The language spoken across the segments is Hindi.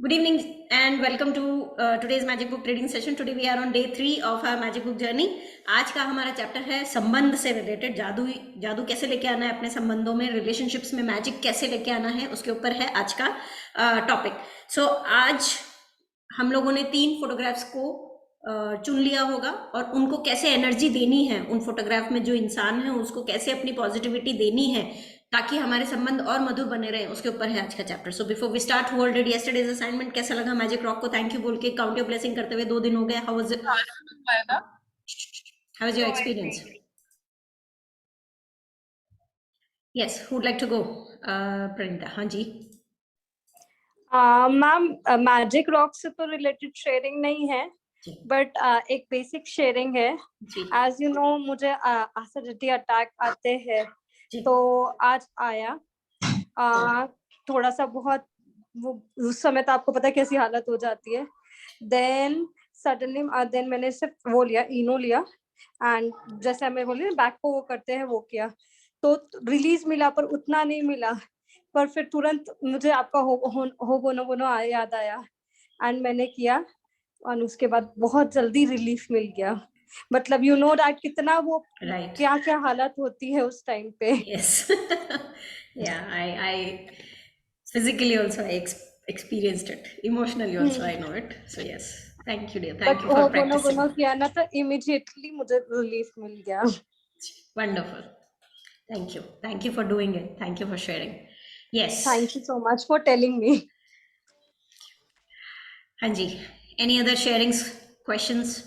Good evening and welcome to today's Magic Book Trading Session. Today we are on day 3 of our Magic Book Journey. आज का हमारा चैप्टर है संबंध से रिलेटेड, जादू कैसे लेके आना है अपने संबंधों में, रिलेशनशिप्स में मैजिक कैसे लेके आना है, उसके ऊपर है आज का टॉपिक. सो आज हम लोगों ने 3 फोटोग्राफ्स को चुन लिया होगा और उनको कैसे एनर्जी देनी है, उन फोटोग्राफ में जो इंसान है उसको कैसे अपनी पॉजिटिविटी देनी है ताकि हमारे संबंध और मधुर बने रहे, उसके ऊपर है आज का chapter. So before we start, who already yesterday's assignment, कैसा लगा मैजिक रॉक को थैंक यू बोल के काउंट योर ब्लेसिंग करते हुए 2 दिन हो गए? How was your experience? Yes, who would like to go? Praneeta. हाँ जी मैम, मैजिक रॉक से तो रिलेटेड शेयरिंग नहीं है, बट एक बेसिक शेयरिंग है. एज यू नो, मुझे एसिडिटी अटैक आते हैं, तो आज आया. थोड़ा सा बहुत वो उस समय तो आपको पता है कैसी हालत हो जाती है. देन सडनली देन मैंने सिर्फ वो लिया, इनो लिया, एंड जैसे हमें बोलिए बैक को वो करते हैं वो किया, तो रिलीज मिला, पर उतना नहीं मिला. पर फिर तुरंत मुझे आपका हो बोनो याद आया एंड मैंने किया, और उसके बाद बहुत जल्दी रिलीफ मिल गया. मतलब यू नो दैट कितना वो क्या क्या हालत होती है उस टाइम पे. यस या आई physically also I experienced it, emotionally also I know it. So yes, thank you dear, thank you for practicing. बोनो किया ना तो immediately मुझे रिलीफ मिल गया. Wonderful. Thank you for doing it, thank you for sharing. Yes, thank you so much for telling me. हाँ जी, any other sharings, questions?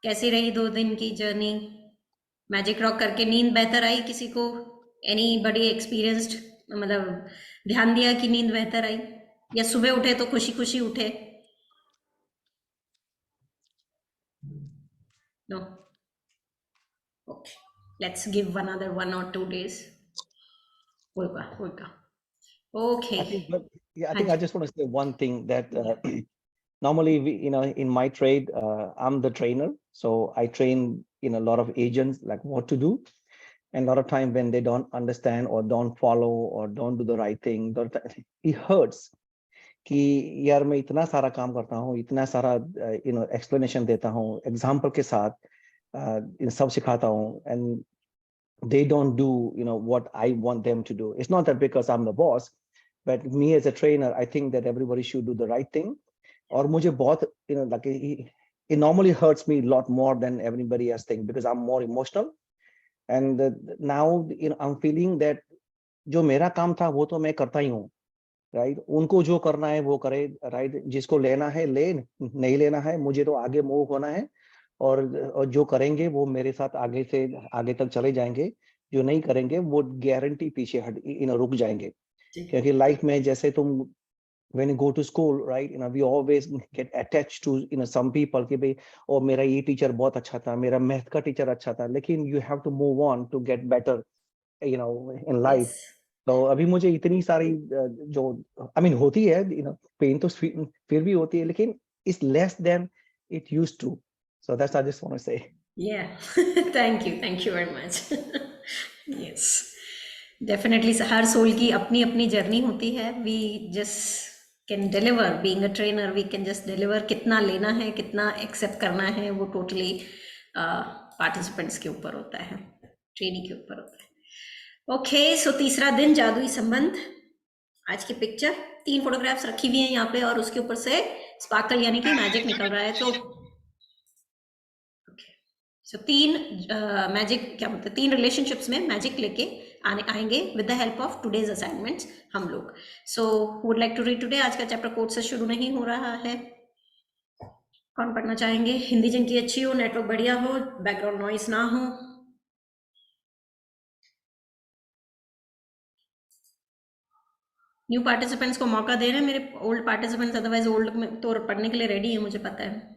कैसी रही 2 दिन की जर्नी? मैजिक रॉक करके नींद बेहतर आई किसी को? एनीबॉडी एक्सपीरियंस्ड, मतलब ध्यान दिया कि नींद बेहतर आई, या सुबह उठे तो खुशी खुशी उठे? No. Okay, let's give another 1 or 2 days. होगा. Okay. I think I just want to say one thing that normally in my trade, I'm the trainer, so I train a lot of agents like what to do. And a lot of time when they don't understand or don't follow or don't do the right thing, it hurts. कि यार मैं इतना सारा काम करता हूँ, इतना सारा explanation देता हूँ, example के साथ सब सिखाता हूँ, and they don't do what I want them to do. It's not that because I'm the boss, but me as a trainer, I think that everybody should do the right thing. और मुझे बहुत like it normally hurts me a lot more than everybody else think, because I'm more emotional. And now I'm feeling that जो मेरा काम था वो तो मैं करता ही हूँ, right? उनको जो करना है वो करे, right? जिसको लेना है ले, नहीं लेना है, मुझे तो आगे मूव होना है, और जो करेंगे वो मेरे साथ आगे से आगे तक चले जाएंगे, जो नहीं करेंगे वो गारंटी पीछे रुक जाएंगे. क्योंकि लाइफ में जैसे तुम when you go to school, right, we always get attached to some people कि भाई और मेरा ये टीचर बहुत अच्छा था, मेरा मैथ का टीचर अच्छा था, लेकिन you have to move on to get better in life. तो अभी मुझे इतनी सारी जो होती है, पेन तो फिर भी होती है, लेकिन it's less than it used to. So that's I just want to say. Yeah, thank you very much. Yes, definitely her soul की अपनी अपनी जर्नी होती है. We just can deliver, being a trainer we can just deliver. कितना लेना है, कितना एक्सेप्ट करना है, वो टोटली पार्टिसिपेंट्स के ऊपर होता है, ट्रेनिंग के ऊपर होता है. ओके, सो तीसरा दिन जादुई संबंध. आज की पिक्चर 3 फोटोग्राफ्स रखी हुई हैं यहाँ पे, और उसके ऊपर से स्पार्कल यानी कि मैजिक निकल रहा है. तो सो 3 मैजिक क्या बोलते हैं, 3 रिलेशनशिप्स में मैजिक लेके आएंगे with the help of today's assignments हम लोग. So would like to read today. आज का चैप्टर कोड से शुरू नहीं हो रहा है. कौन पढ़ना चाहेंगे? हिंदी जिनकी अच्छी हो, नेटवर्क बढ़िया हो, बैकग्राउंड नॉइस ना हो. न्यू पार्टिसिपेंट्स को मौका दे रहे हैं मेरे ओल्ड पार्टिसिपेंट्स, अदरवाइज ओल्ड में तो पढ़ने के लिए रेडी है, मुझे पता है.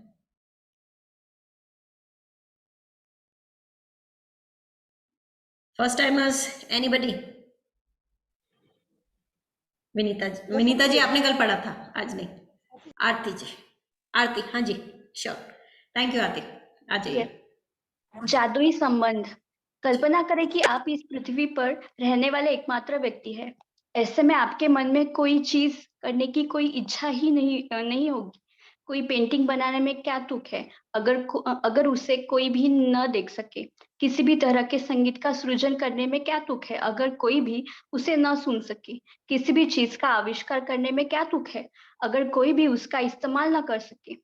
First timers anybody? Vinita ji आपने कल पढ़ा था, आज नहीं. आरती जी, आरती. हाँ जी, श्योर. थैंक यू आरती. आ जाइए. जादुई संबंध. कल्पना करें कि आप इस पृथ्वी पर रहने वाले एकमात्र व्यक्ति हैं. ऐसे में आपके मन में कोई चीज करने की कोई इच्छा ही नहीं होगी। कोई पेंटिंग बनाने में क्या तुक है, अगर उसे कोई भी न देख सके। किसी भी तरह के संगीत का सृजन करने में क्या तुक है, अगर कोई भी उसे न सुन सके। किसी भी चीज का आविष्कार करने में क्या तुक है, अगर कोई भी उसका इस्तेमाल न कर सके।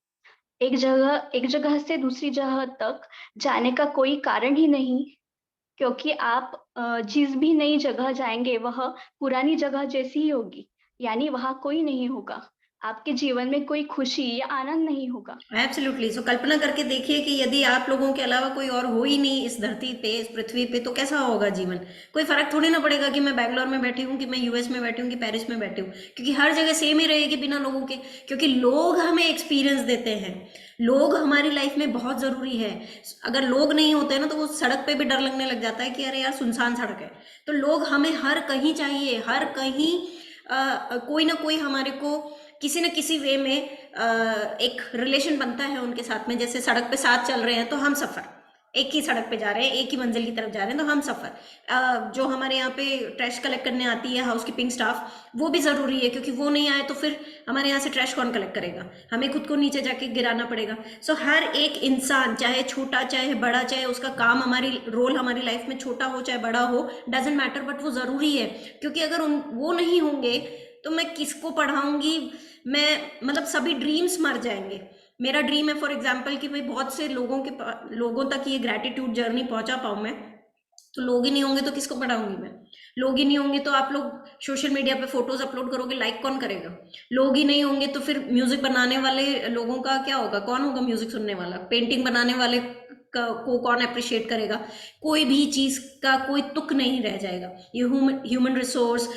एक जगह से दूसरी जगह तक जाने का कोई कारण ही नहीं, क्योंकि आप जिस भी नई जगह जाएँगे वह पुरानी जगह जैसी ही होगी, यानी वहाँ कोई नहीं होगा। आपके जीवन में कोई खुशी या आनंद नहीं होगा। एब्सोल्युटली। सो कल्पना करके देखिए कि यदि आप लोगों के अलावा कोई और हो ही नहीं इस धरती पे, इस पृथ्वी पे, तो कैसा होगा जीवन। कोई फर्क थोड़ी ना पड़ेगा कि मैं बैंगलोर में बैठी हूँ, कि मैं यूएस में बैठी हूँ, कि पेरिस में बैठी हूँ, क्योंकि हर जगह सेम ही रहेगी बिना लोगों के। क्योंकि लोग हमें एक्सपीरियंस देते हैं, लोग हमारी लाइफ में बहुत जरूरी है। अगर लोग नहीं होते ना तो वो सड़क पे भी डर लगने लग जाता है कि अरे यार सुनसान सड़क है। तो लोग हमें हर कहीं चाहिए, हर कहीं कोई ना कोई हमारे को किसी न किसी वे में एक रिलेशन बनता है उनके साथ में। जैसे सड़क पे साथ चल रहे हैं तो हम सफ़र, एक ही सड़क पे जा रहे हैं, एक ही मंजिल की तरफ जा रहे हैं तो हम सफ़र। जो हमारे यहाँ पे ट्रैश कलेक्ट करने आती है हाउस कीपिंग स्टाफ, वो भी ज़रूरी है, क्योंकि वो नहीं आए तो फिर हमारे यहाँ से ट्रैश कौन कलेक्ट करेगा, हमें खुद को नीचे जाके गिराना पड़ेगा। सो हर एक इंसान, चाहे छोटा चाहे बड़ा, चाहे उसका काम हमारी रोल हमारी लाइफ में छोटा हो चाहे बड़ा हो, डजेंट मैटर, बट वो ज़रूरी है। क्योंकि अगर वो नहीं होंगे तो मैं किसको पढ़ाऊंगी, मैं मतलब सभी ड्रीम्स मर जाएंगे। मेरा ड्रीम है फॉर एग्जाम्पल कि भाई बहुत से लोगों तक ये ग्रैटिट्यूड जर्नी पहुंचा पाऊँ मैं। तो लोग ही नहीं होंगे तो किसको पढ़ाऊंगी मैं। लोग ही नहीं होंगे तो आप लोग सोशल मीडिया पे फोटोज अपलोड करोगे, लाइक कौन करेगा। लोग ही नहीं होंगे तो फिर म्यूजिक बनाने वाले लोगों का क्या होगा, कौन होगा म्यूजिक सुनने वाला। पेंटिंग बनाने वाले को कौन अप्रिशिएट करेगा। कोई भी चीज का कोई तुक नहीं रह जाएगा। ये ह्यूमन रिसोर्स,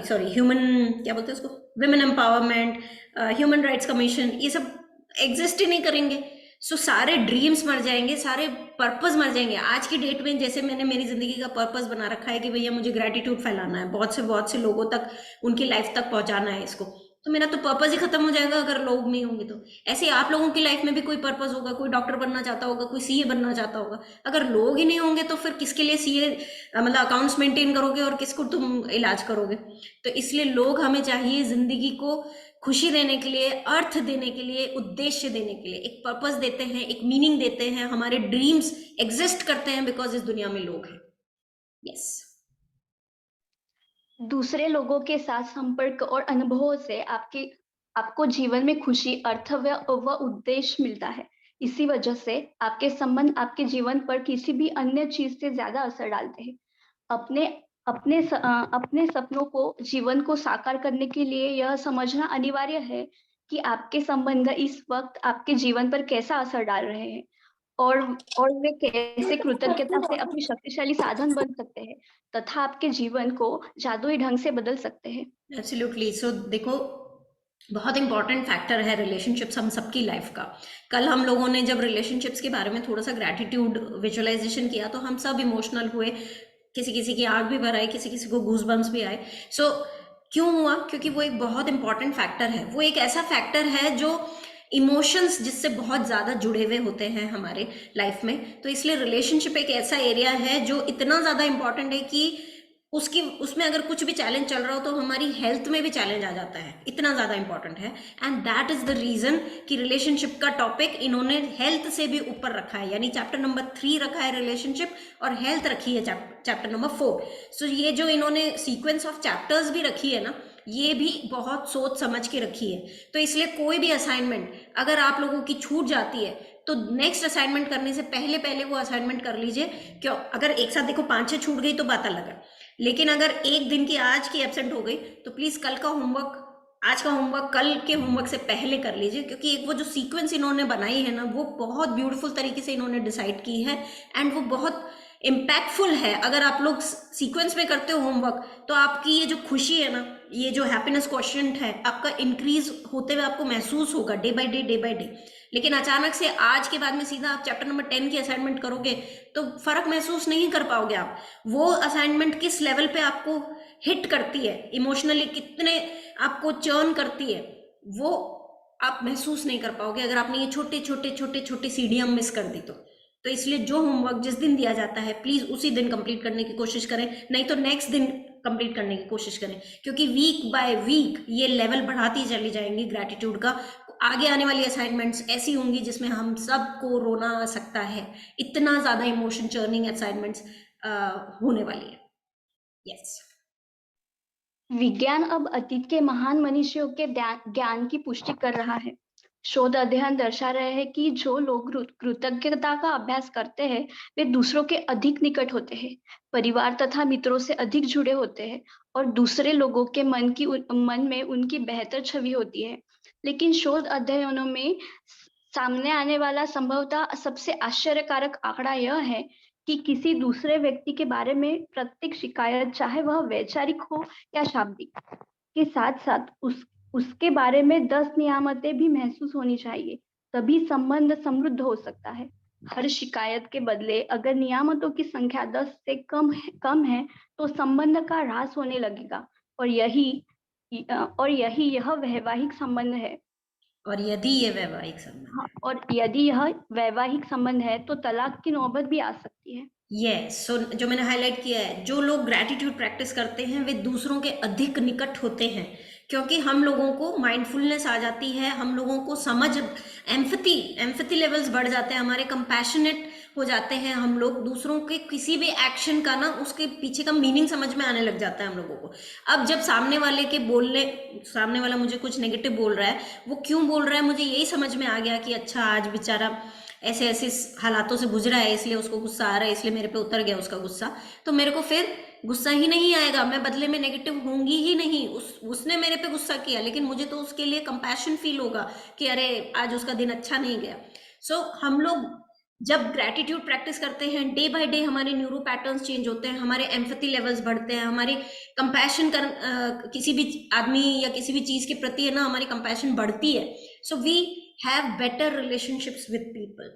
सॉरी ह्यूमन, क्या बोलते हैं उसको, women empowerment, human rights commission, ये सब एग्जिस्ट ही नहीं करेंगे। सो सारे ड्रीम्स मर जाएंगे, सारे पर्पस मर जाएंगे। आज की डेट में जैसे मैंने मेरी जिंदगी का पर्पस बना रखा है कि भैया मुझे ग्रेटिट्यूड फैलाना है, बहुत से लोगों तक, उनकी लाइफ तक पहुंचाना है इसको, तो मेरा तो पर्पस ही खत्म हो जाएगा अगर लोग नहीं होंगे तो। ऐसे आप लोगों की लाइफ में भी कोई पर्पस होगा, कोई डॉक्टर बनना चाहता होगा, कोई सीए बनना चाहता होगा। अगर लोग ही नहीं होंगे तो फिर किसके लिए सीए मतलब अकाउंट्स मेंटेन करोगे और किसको तुम इलाज करोगे। तो इसलिए लोग हमें चाहिए जिंदगी को खुशी देने के लिए, अर्थ देने के लिए, उद्देश्य देने के लिए। एक पर्पस देते हैं, एक मीनिंग देते हैं, हमारे ड्रीम्स एग्जिस्ट करते हैं बिकॉज इस दुनिया में लोग हैं। यस। दूसरे लोगों के साथ संपर्क और अनुभवों से आपको जीवन में खुशी, अर्थ व उद्देश्य मिलता है। इसी वजह से आपके संबंध आपके जीवन पर किसी भी अन्य चीज से ज्यादा असर डालते हैं। अपने अपने सपनों को, जीवन को साकार करने के लिए यह समझना अनिवार्य है कि आपके संबंध इस वक्त आपके जीवन पर कैसा असर डाल रहे हैं, और और वे कैसे कृतज्ञता से अपनी शक्तिशाली साधन बन सकते हैं तथा आपके जीवन को जादुई ढंग से बदल सकते हैं। एब्सोल्युटली। सो देखो, बहुत इंपॉर्टेंट फैक्टर है रिलेशनशिप्स हम सबकी लाइफ का। कल हम लोगों ने जब रिलेशनशिप्स के बारे में थोड़ा सा ग्रैटिट्यूड विजुअलाइजेशन किया तो हम सब इमोशनल हुए, किसी किसी की आंख भी भर आई, किसी किसी को गूज़बम्प्स भी आए। सो क्यों हुआ? क्योंकि वो एक बहुत इंपॉर्टेंट फैक्टर है। वो एक ऐसा फैक्टर है जो इमोशंस जिससे बहुत ज़्यादा जुड़े हुए होते हैं हमारे लाइफ में। तो इसलिए रिलेशनशिप एक ऐसा एरिया है जो इतना ज़्यादा इंपॉर्टेंट है कि उसमें अगर कुछ भी चैलेंज चल रहा हो तो हमारी हेल्थ में भी चैलेंज आ जाता है, इतना ज़्यादा इंपॉर्टेंट है। And that is the reason कि रिलेशनशिप का टॉपिक इन्होंने हेल्थ से भी ऊपर रखा है, यानी चैप्टर नंबर 3 रखा है रिलेशनशिप, और हेल्थ रखी है चैप्टर नंबर 4। सो ये जो इन्होंने सीक्वेंस ऑफ चैप्टर्स भी रखी है ना, ये भी बहुत सोच समझ के रखी है। तो इसलिए कोई भी असाइनमेंट अगर आप लोगों की छूट जाती है तो नेक्स्ट असाइनमेंट करने से पहले वो असाइनमेंट कर लीजिए। क्यों? अगर एक साथ देखो 5-6 छूट गई तो बात अलग है, लेकिन अगर एक दिन की आज की एब्सेंट हो गई तो प्लीज कल का होमवर्क, आज का होमवर्क कल के होमवर्क से पहले कर लीजिए। क्योंकि एक वो जो सीक्वेंस इन्होंने बनाई है ना, वो बहुत ब्यूटीफुल तरीके से इन्होंने डिसाइड की है एंड वो बहुत इम्पैक्टफुल है। अगर आप लोग सीक्वेंस में करते हो होमवर्क तो आपकी ये जो खुशी है ना, ये जो हैप्पीनेस क्वोशिएंट है आपका इंक्रीज होते हुए आपको महसूस होगा डे बाय डे। लेकिन अचानक से आज के बाद में सीधा आप चैप्टर नंबर 10 की असाइनमेंट करोगे तो फर्क महसूस नहीं कर पाओगे आप। वो असाइनमेंट किस लेवल पे आपको हिट करती है इमोशनली, कितने आपको चर्न करती है, वो आप महसूस नहीं कर पाओगे अगर आपने ये छोटे छोटे सीढ़ियां मिस कर दी तो। तो इसलिए जो होमवर्क जिस दिन दिया जाता है प्लीज उसी दिन कंप्लीट करने की कोशिश करें, नहीं तो नेक्स्ट दिन कंप्लीट करने की कोशिश करें, क्योंकि वीक बाय वीक ये लेवल बढ़ाती चली जाएंगी ग्रैटिट्यूड का। आगे आने वाली असाइनमेंट्स ऐसी होंगी जिसमें हम सबको रोना आ सकता है, इतना ज्यादा इमोशन चर्निंग असाइनमेंट्स होने वाली है। यस। विज्ञान अब अतीत के महान मनुष्यों के ज्ञान की पुष्टि कर रहा है। शोध अध्ययन दर्शा रहे हैं कि जो लोग कृतज्ञता का अभ्यास करते हैं वे दूसरों के अधिक निकट होते हैं, परिवार तथा मित्रों से अधिक जुड़े होते हैं और दूसरे लोगों के मन में उनकी बेहतर छवि होती है। लेकिन शोध अध्ययनों में सामने आने वाला संभवतः सबसे आश्चर्यकारक आंकड़ा यह है कि किसी दूसरे व्यक्ति के बारे में प्रत्येक शिकायत, चाहे वह वैचारिक हो या शाब्दिक, के साथ साथ उसके बारे में 10 नियामतें भी महसूस होनी चाहिए, तभी संबंध समृद्ध हो सकता है। हर शिकायत के बदले अगर नियामतों की संख्या 10 से कम है तो संबंध का ह्रास होने लगेगा, और यही यह वैवाहिक संबंध है। और यदि ये वैवाहिक संबंध हाँ, और यदि यह वैवाहिक संबंध है तो तलाक की नौबत भी आ सकती है। सो जो मैंने हाईलाइट किया है, जो लोग ग्रैटिट्यूड प्रैक्टिस करते हैं वे दूसरों के अधिक निकट होते हैं, क्योंकि हम लोगों को माइंडफुलनेस आ जाती है, हम लोगों को समझ, एम्पैथी लेवल्स बढ़ जाते हैं, हमारे कंपैशनेट हो जाते हैं हम लोग, दूसरों के किसी भी एक्शन का ना उसके पीछे का मीनिंग समझ में आने लग जाता है हम लोगों को। अब जब सामने वाला मुझे कुछ नेगेटिव बोल रहा है, वो क्यों बोल रहा है मुझे यही समझ में आ गया कि अच्छा आज बेचारा ऐसे ऐसे हालातों से गुजरा है, इसलिए उसको गुस्सा आ रहा है, इसलिए मेरे पे उतर गया उसका गुस्सा, तो मेरे को फिर गुस्सा ही नहीं आएगा, मैं बदले में नेगेटिव होंगी ही नहीं। उसने मेरे पे गुस्सा किया लेकिन मुझे तो उसके लिए कंपैशन फील होगा कि अरे आज उसका दिन अच्छा नहीं गया। सो हम लोग जब ग्रैटिट्यूड प्रैक्टिस करते हैं, डे बाय डे हमारे न्यूरो पैटर्न्स चेंज होते हैं, हमारे एम्पैथी लेवल्स बढ़ते हैं, हमारी कंपैशन किसी भी आदमी या किसी भी चीज के प्रति है ना हमारी कंपैशन बढ़ती है। So we have better relationships with people.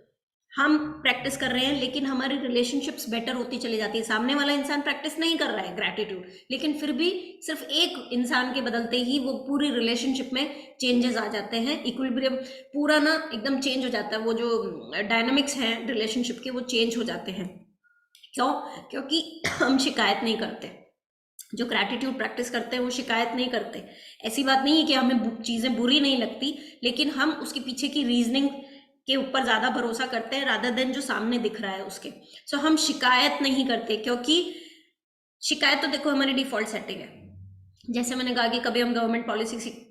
हम प्रैक्टिस कर रहे हैं लेकिन हमारी रिलेशनशिप्स बेटर होती चली जाती है। सामने वाला इंसान प्रैक्टिस नहीं कर रहा है ग्रैटिट्यूड, लेकिन फिर भी सिर्फ एक इंसान के बदलते ही वो पूरी रिलेशनशिप में चेंजेस आ जाते हैं, इक्विलिब्रियम पूरा ना एकदम चेंज हो जाता है, वो जो डायनामिक्स हैं रिलेशनशिप के वो चेंज हो जाते हैं। क्यों? क्योंकि हम शिकायत नहीं करते। जो ग्रैटिट्यूड प्रैक्टिस करते हैं वो शिकायत नहीं करते। ऐसी बात नहीं है कि हमें चीजें बुरी नहीं लगती, लेकिन हम उसके पीछे की रीजनिंग के ऊपर ज्यादा भरोसा करते हैं रादर देन जो सामने दिख रहा है उसके। सो हम शिकायत नहीं करते, क्योंकि शिकायत तो देखो हमारी डिफॉल्ट सेटिंग है। जैसे मैंने कहा कि कभी हम गवर्नमेंट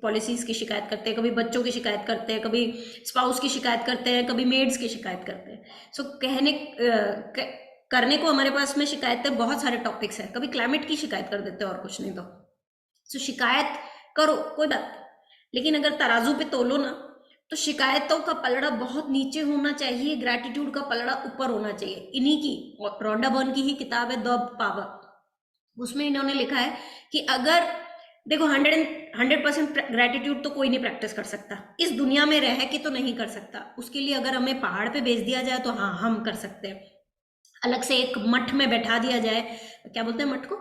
पॉलिसीज की शिकायत करते हैं, कभी बच्चों की शिकायत करते हैं, कभी स्पाउस की शिकायत करते हैं, कभी मेड्स की शिकायत करते हैं। सो करने को हमारे पास में शिकायतें बहुत सारे टॉपिक्स हैं, कभी क्लाइमेट की शिकायत कर देते हैं और कुछ नहीं तो। सो शिकायत करो कोई बात नहीं, लेकिन अगर तराजू पे तोलो ना तो शिकायतों का पलड़ा बहुत नीचे होना चाहिए, ग्रैटिट्यूड का पलड़ा ऊपर होना चाहिए। इन्हीं की रोंडा बर्न की ही किताब है द पावर, उसमें इन्होंने लिखा है कि अगर देखो 100% ग्रैटिट्यूड तो कोई नहीं प्रैक्टिस कर सकता, इस दुनिया में रह के तो नहीं कर सकता। उसके लिए अगर हमें पहाड़ पे भेज दिया जाए तो हाँ हम कर सकते हैं, अलग से एक मठ में बैठा दिया जाए, क्या बोलते हैं मठ को,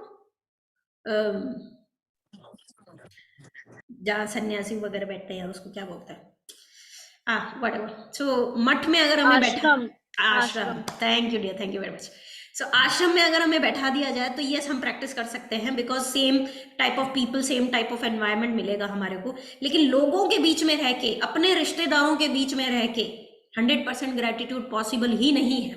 जहाँ सन्यासी वगैरह बैठते हैं, उसको क्या बोलते हैं, whatever. So मठ में अगर हमें आश्रम, thank you dear, thank you very much. So आश्रम में अगर हमें बैठा दिया जाए तो यस हम प्रैक्टिस कर सकते हैं, because same type of people, same type of environment मिलेगा हमारे को। लेकिन लोगों के बीच में रह के, अपने रिश्तेदारों के बीच में रह के 100% ग्रैटिट्यूड पॉसिबल ही नहीं है,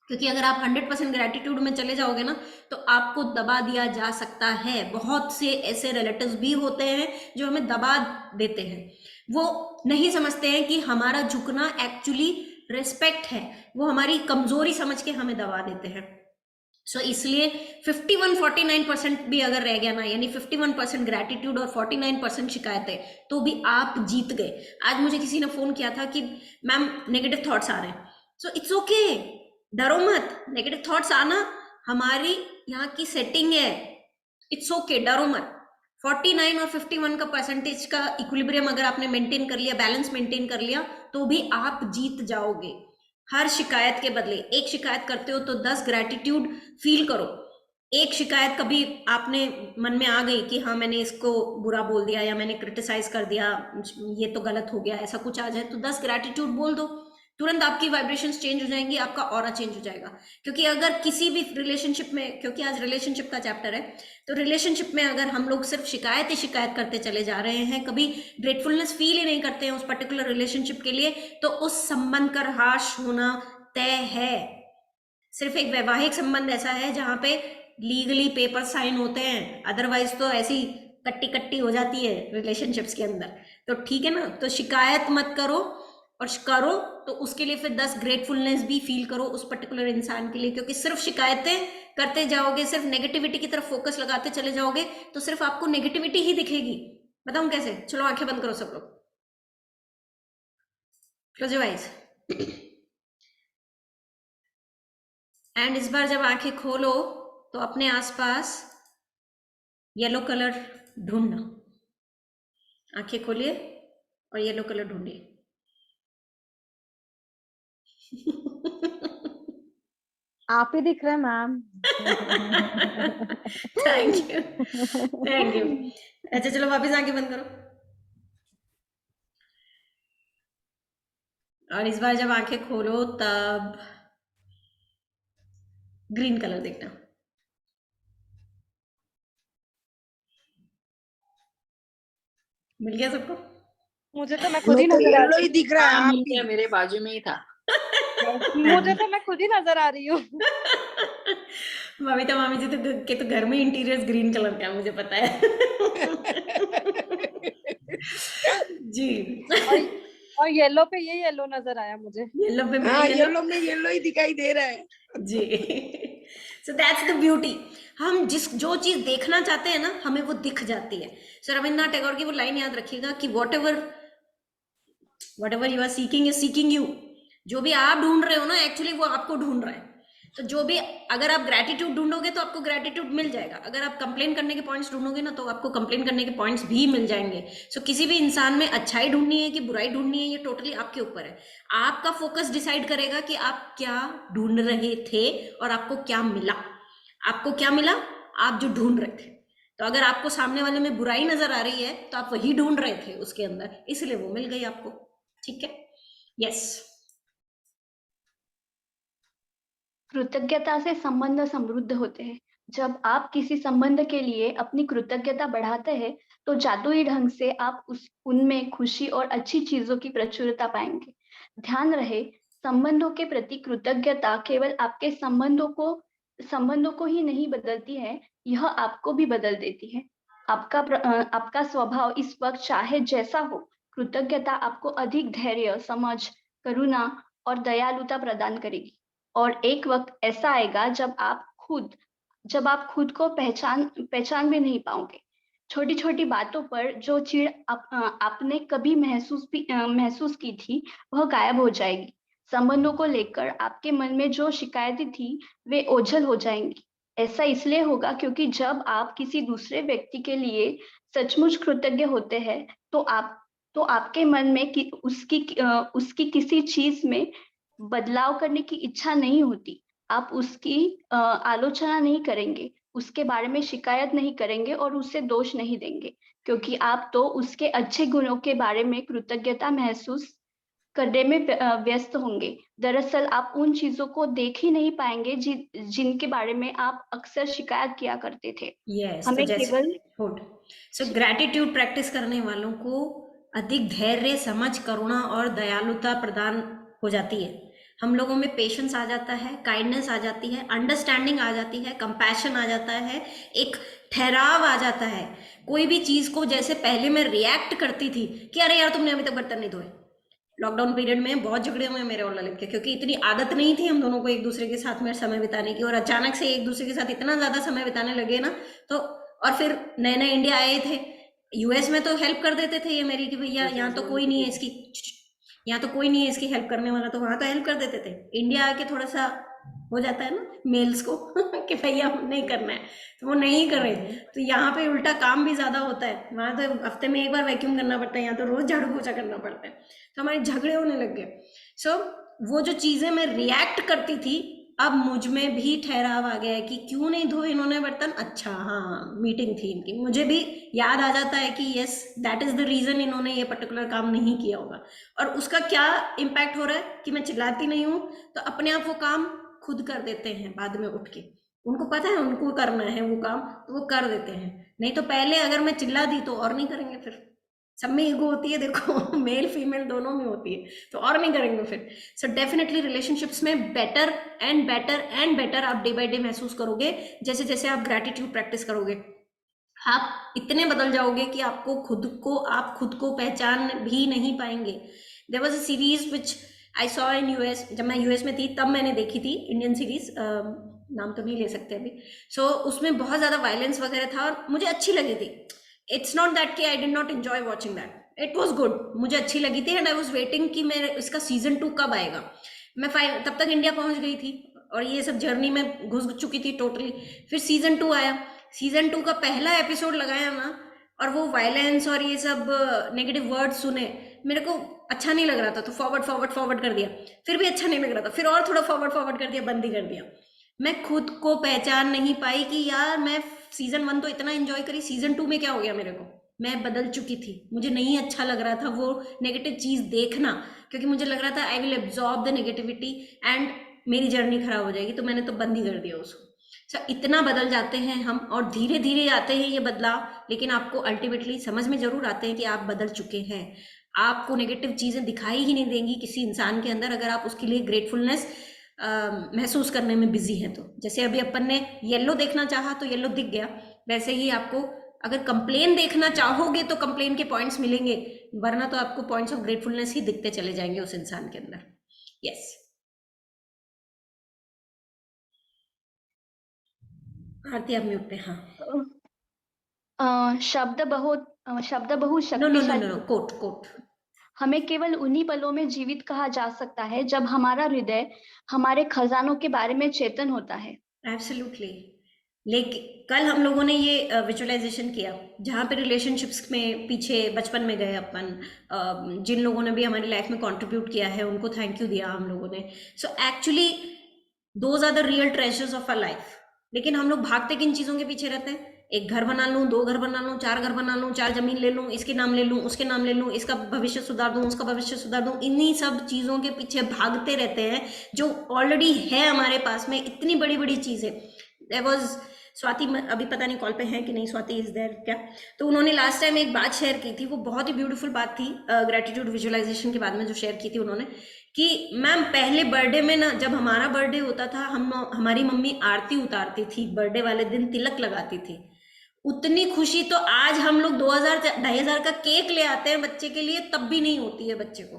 क्योंकि अगर आप 100% ग्रैटिट्यूड में चले जाओगे ना तो आपको दबा दिया जा सकता है। बहुत से ऐसे रिलेटिव्स भी होते हैं जो हमें दबा देते हैं, वो नहीं समझते हैं कि हमारा झुकना एक्चुअली रिस्पेक्ट है, वो हमारी कमजोरी समझ के हमें दबा देते हैं। सो इसलिए 51-49% भी अगर रह गया ना, यानी 51% ग्रैटिट्यूड और 49% शिकायतें, तो भी आप जीत गए। आज मुझे किसी ने फोन किया था कि मैम नेगेटिव थॉट्स आ रहे हैं। सो इट्स ओके, डरो मत, नेगेटिव थॉट्स आना हमारी यहाँ की सेटिंग है, इट्स ओके, डरो मत। 49 और 51 का परसेंटेज का इक्विलिब्रियम अगर आपने मेंटेन कर लिया, बैलेंस मेंटेन कर लिया, तो भी आप जीत जाओगे। हर शिकायत के बदले एक शिकायत करते हो तो 10 ग्रैटिट्यूड फील करो। एक शिकायत कभी आपने मन में आ गई कि हाँ मैंने इसको बुरा बोल दिया या मैंने क्रिटिसाइज कर दिया, ये तो गलत हो गया, ऐसा कुछ आ जाए तो 10 ग्रैटिट्यूड बोल दो, तुरंत आपकी वाइब्रेशंस चेंज हो जाएंगी, आपका ऑरा चेंज हो जाएगा। क्योंकि अगर किसी भी रिलेशनशिप में, क्योंकि आज रिलेशनशिप का चैप्टर है, तो रिलेशनशिप में अगर हम लोग सिर्फ शिकायत ही शिकायत करते चले जा रहे हैं, कभी ग्रेटफुलनेस फील ही नहीं करते हैं उस पर्टिकुलर रिलेशनशिप के लिए, तो उस संबंध का ह्रास होना तय है। सिर्फ एक वैवाहिक संबंध ऐसा है जहां पे लीगली पेपर साइन होते हैं, अदरवाइज तो ऐसी कट्टी कट्टी हो जाती है रिलेशनशिप्स के अंदर। तो ठीक है ना, तो शिकायत मत करो, और करो तो उसके लिए फिर 10 ग्रेटफुलनेस भी फील करो उस पर्टिकुलर इंसान के लिए। क्योंकि सिर्फ शिकायतें करते जाओगे, सिर्फ नेगेटिविटी की तरफ फोकस लगाते चले जाओगे, तो सिर्फ आपको नेगेटिविटी ही दिखेगी। बताऊं कैसे? चलो आंखें बंद करो सब लोग, क्लोज योर आइज। एंड इस बार जब आंखें खोलो तो अपने आसपास येलो कलर ढूंढना। आंखें खोलिए और येलो कलर ढूंढिए। आप ही दिख रहे हैं ma'am. Thank you, thank you. अच्छा चलो वापस आंखें बंद करो, और इस बार जब आंखें खोलो तब ग्रीन कलर देखना। मिल गया सबको? मुझे तो मैं खुद ही नजर आ येलो रही ही दिख रहा है। हाँ, आप मिल भी गया, मेरे बाजू में ही था। हूँ, मुझे तो मैं खुद ही नजर आ रही हूँ। बबीता मामी जी तो घर में इंटीरियर्स ग्रीन कलर का है, मुझे पता है। जी। और येलो पे ये येलो नजर आया मुझे। येलो पे हाँ, येलो येलो में येलो ही दिखाई दे रहा है। जी। So that's the beauty. हम जो चीज देखना चाहते हैं ना, हमें वो दिख जाती है। सो रविन्द्रनाथ टैगोर की वो लाइन याद रखिएगा कि whatever you are seeking is seeking you. जो भी आप ढूंढ रहे हो ना, एक्चुअली वो आपको ढूंढ रहा है। तो जो भी, अगर आप ग्रेटिट्यूड ढूंढोगे तो आपको ग्रेटिट्यूड मिल जाएगा, अगर आप कंप्लेन करने के पॉइंट्स ढूंढोगे ना, तो आपको कंप्लेन करने के पॉइंट्स भी मिल जाएंगे। सो किसी भी इंसान में अच्छाई ढूंढनी है कि बुराई ढूंढनी है, ये टोटली आपके ऊपर है। आपका फोकस डिसाइड करेगा कि आप क्या ढूंढ रहे थे और आपको क्या मिला। आपको क्या मिला? आप जो ढूंढ रहे थे। तो अगर आपको सामने वाले में बुराई नजर आ रही है, तो आप वही ढूंढ रहे थे उसके अंदर, इसलिए वो मिल गई आपको। ठीक है, यस। कृतज्ञता से संबंध समृद्ध होते हैं। जब आप किसी संबंध के लिए अपनी कृतज्ञता बढ़ाते हैं, तो जादुई ढंग से आप उनमें खुशी और अच्छी चीजों की प्रचुरता पाएंगे। ध्यान रहे, संबंधों के प्रति कृतज्ञता केवल आपके संबंधों को ही नहीं बदलती है, यह आपको भी बदल देती है। आपका स्वभाव इस वक्त चाहे जैसा हो, कृतज्ञता आपको अधिक धैर्य, समझ, करुणा और दयालुता प्रदान करेगी। और एक वक्त ऐसा आएगा जब आप खुद को पहचान भी नहीं पाओगे। छोटी छोटी बातों पर जो चिढ़ आपने कभी महसूस की थी, वह गायब हो जाएगी। संबंधों को लेकर आपके मन में जो शिकायतें थी, वे ओझल हो जाएंगी। ऐसा इसलिए होगा क्योंकि जब आप किसी दूसरे व्यक्ति के लिए सचमुच कृतज्ञ होते हैं, तो आपके मन में उसकी किसी चीज में बदलाव करने की इच्छा नहीं होती। आप उसकी आलोचना नहीं करेंगे, उसके बारे में शिकायत नहीं करेंगे और उसे दोष नहीं देंगे, क्योंकि आप तो उसके अच्छे गुणों के बारे में कृतज्ञता महसूस करने में व्यस्त होंगे। दरअसल आप उन चीजों को देख ही नहीं पाएंगे जिनके बारे में आप अक्सर शिकायत किया करते थे। यस, हमें तो जैसे केवल सो ग्रैटिट्यूड प्रैक्टिस करने वालों को अधिक धैर्य, समझ, करुणा और दयालुता प्रदान हो जाती है। हम लोगों में पेशेंस आ जाता है, काइंडनेस आ जाती है, अंडरस्टैंडिंग आ जाती है, कंपैशन आ जाता है, एक ठहराव आ जाता है। कोई भी चीज को, जैसे पहले मैं रिएक्ट करती थी कि अरे यार तुमने अभी तक बर्तन नहीं धोए। लॉकडाउन पीरियड में बहुत झगड़े हुए मेरे और ललित के, क्योंकि इतनी आदत नहीं थी हम दोनों को एक दूसरे के साथ में समय बिताने की, और अचानक से एक दूसरे के साथ इतना ज्यादा समय बिताने लगे ना, तो और फिर नए नए इंडिया आए थे। यूएस में तो हेल्प कर देते थे ये मेरी कि भैया यहाँ तो कोई नहीं है इसकी, यहाँ तो कोई नहीं है इसकी हेल्प करने वाला, तो वहां तो हेल्प कर देते थे। इंडिया आके थोड़ा सा हो जाता है ना मेल्स को कि भैया नहीं करना है, तो वो नहीं कर रहे। तो यहाँ पे उल्टा काम भी ज्यादा होता है, वहां तो हफ्ते में एक बार वैक्यूम करना पड़ता है, यहाँ तो रोज झाड़ू पोछा करना पड़ता है। तो हमारे झगड़े होने लग गए। सो वो जो चीजें मैं रिएक्ट करती थी, अब मुझ में भी ठहराव आ गया है कि क्यों नहीं धोए इन्होंने बर्तन। अच्छा हाँ, मीटिंग थी इनकी, मुझे भी याद आ जाता है कि yes that is the reason इन्होंने ये पर्टिकुलर काम नहीं किया होगा। और उसका क्या इम्पैक्ट हो रहा है कि मैं चिल्लाती नहीं हूँ, तो अपने आप वो काम खुद कर देते हैं बाद में उठ के। उनको पता है उनको करना है वो काम, तो वो कर देते हैं। नहीं तो पहले अगर मैं चिल्ला दी तो और नहीं करेंगे फिर। सब में ईगो होती है देखो, मेल फीमेल दोनों में होती है, तो और नहीं करेंगे फिर। सो डेफिनेटली रिलेशनशिप्स में better and better and better आप डे बाय डे महसूस करोगे, जैसे जैसे आप ग्रैटिट्यूड प्रैक्टिस करोगे। आप इतने बदल जाओगे कि आप खुद को पहचान भी नहीं पाएंगे। There was a series which I saw in US, जब मैं यूएस में थी तब मैंने देखी थी, इंडियन सीरीज, नाम तो नहीं ले सकते अभी। सो उसमें बहुत ज्यादा वायलेंस वगैरह था और मुझे अच्छी लगी थी। इट्स नॉट दैट कि I did not enjoy watching that, it was good, मुझे अच्छी लगी थी एंड आई वॉज वेटिंग कि मैं इसका सीजन 2 कब आएगा। मैं तब तक इंडिया पहुंच गई थी और ये सब जर्नी में घुस चुकी थी टोटली। फिर सीजन 2 आया, सीजन 2 का पहला एपिसोड लगाया ना, और वो वायलेंस और ये सब नेगेटिव वर्ड्स सुने, मेरे को अच्छा नहीं लग रहा था, तो फॉरवर्ड कर दिया। फिर भी अच्छा नहीं लग रहा था, फिर और थोड़ा फॉरवर्ड कर दिया, बंद ही कर दिया। मैं खुद को पहचान नहीं पाई कि यार मैं सीजन 1 तो इतना एंजॉय करी, सीजन 2 में क्या हो गया मेरे को। मैं बदल चुकी थी, मुझे नहीं अच्छा लग रहा था वो नेगेटिव चीज देखना, क्योंकि मुझे लग रहा था I will absorb the negativity and मेरी जर्नी खराब हो जाएगी, तो मैंने तो बंद ही कर दिया उसको। इतना बदल जाते हैं हम, और धीरे धीरे आते हैं ये बदलाव, लेकिन आपको अल्टीमेटली समझ में जरूर आते हैं कि आप बदल चुके हैं। आपको नेगेटिव चीजें दिखाई ही नहीं देंगी किसी इंसान के अंदर, अगर आप उसके लिए ग्रेटफुलनेस महसूस करने में बिजी हैं। तो जैसे अभी अपन ने येलो देखना चाहा तो येलो दिख गया, वैसे ही आपको अगर कंप्लेन देखना चाहोगे तो कंप्लेन के पॉइंट्स मिलेंगे, वरना तो आपको पॉइंट्स ऑफ ग्रेटफुलनेस ही दिखते चले जाएंगे उस इंसान के अंदर। यस, आरती आप म्यूट पे। हाँ, शब्द बहु नो शक्तिशाली। कोट। हमें केवल उन्हीं पलों में जीवित कहा जा सकता है जब हमारा हृदय हमारे खजानों के बारे में चेतन होता है। एब्सोल्युटली। लेकिन कल हम लोगों ने ये विजुअलाइजेशन किया, जहाँ पे रिलेशनशिप्स में पीछे बचपन में गए अपन, जिन लोगों ने भी हमारी लाइफ में कंट्रीब्यूट किया है उनको थैंक यू दिया हम लोगों ने। So actually those are the real treasures of our life. लेकिन हम लोग भागते किन चीज़ों के पीछे रहते हैं? एक घर बना लूँ, 2 घर बना लूँ, 4 घर बना लूँ, 4 जमीन ले लूँ, इसके नाम ले लूँ, उसके नाम ले लूँ, इसका भविष्य सुधार दूँ, उसका भविष्य सुधार दूँ, इन्हीं सब चीज़ों के पीछे भागते रहते हैं जो ऑलरेडी है हमारे पास में। इतनी बड़ी बड़ी चीज़ें। देयर वाज स्वाति, अभी पता नहीं कॉल पे है कि नहीं, स्वाति इज देयर क्या? तो उन्होंने लास्ट टाइम एक बात शेयर की थी, वो बहुत ही ब्यूटीफुल बात थी, ग्रेटिट्यूड विजुअलाइजेशन के बाद में जो शेयर की थी उन्होंने, कि मैम पहले बर्थडे में ना, जब हमारा बर्थडे होता था, हमारी मम्मी आरती उतारती थी, बर्थडे वाले दिन तिलक लगाती थी, उतनी खुशी तो आज हम लोग 2000 का केक ले आते हैं बच्चे के लिए, तब भी नहीं होती है बच्चे को।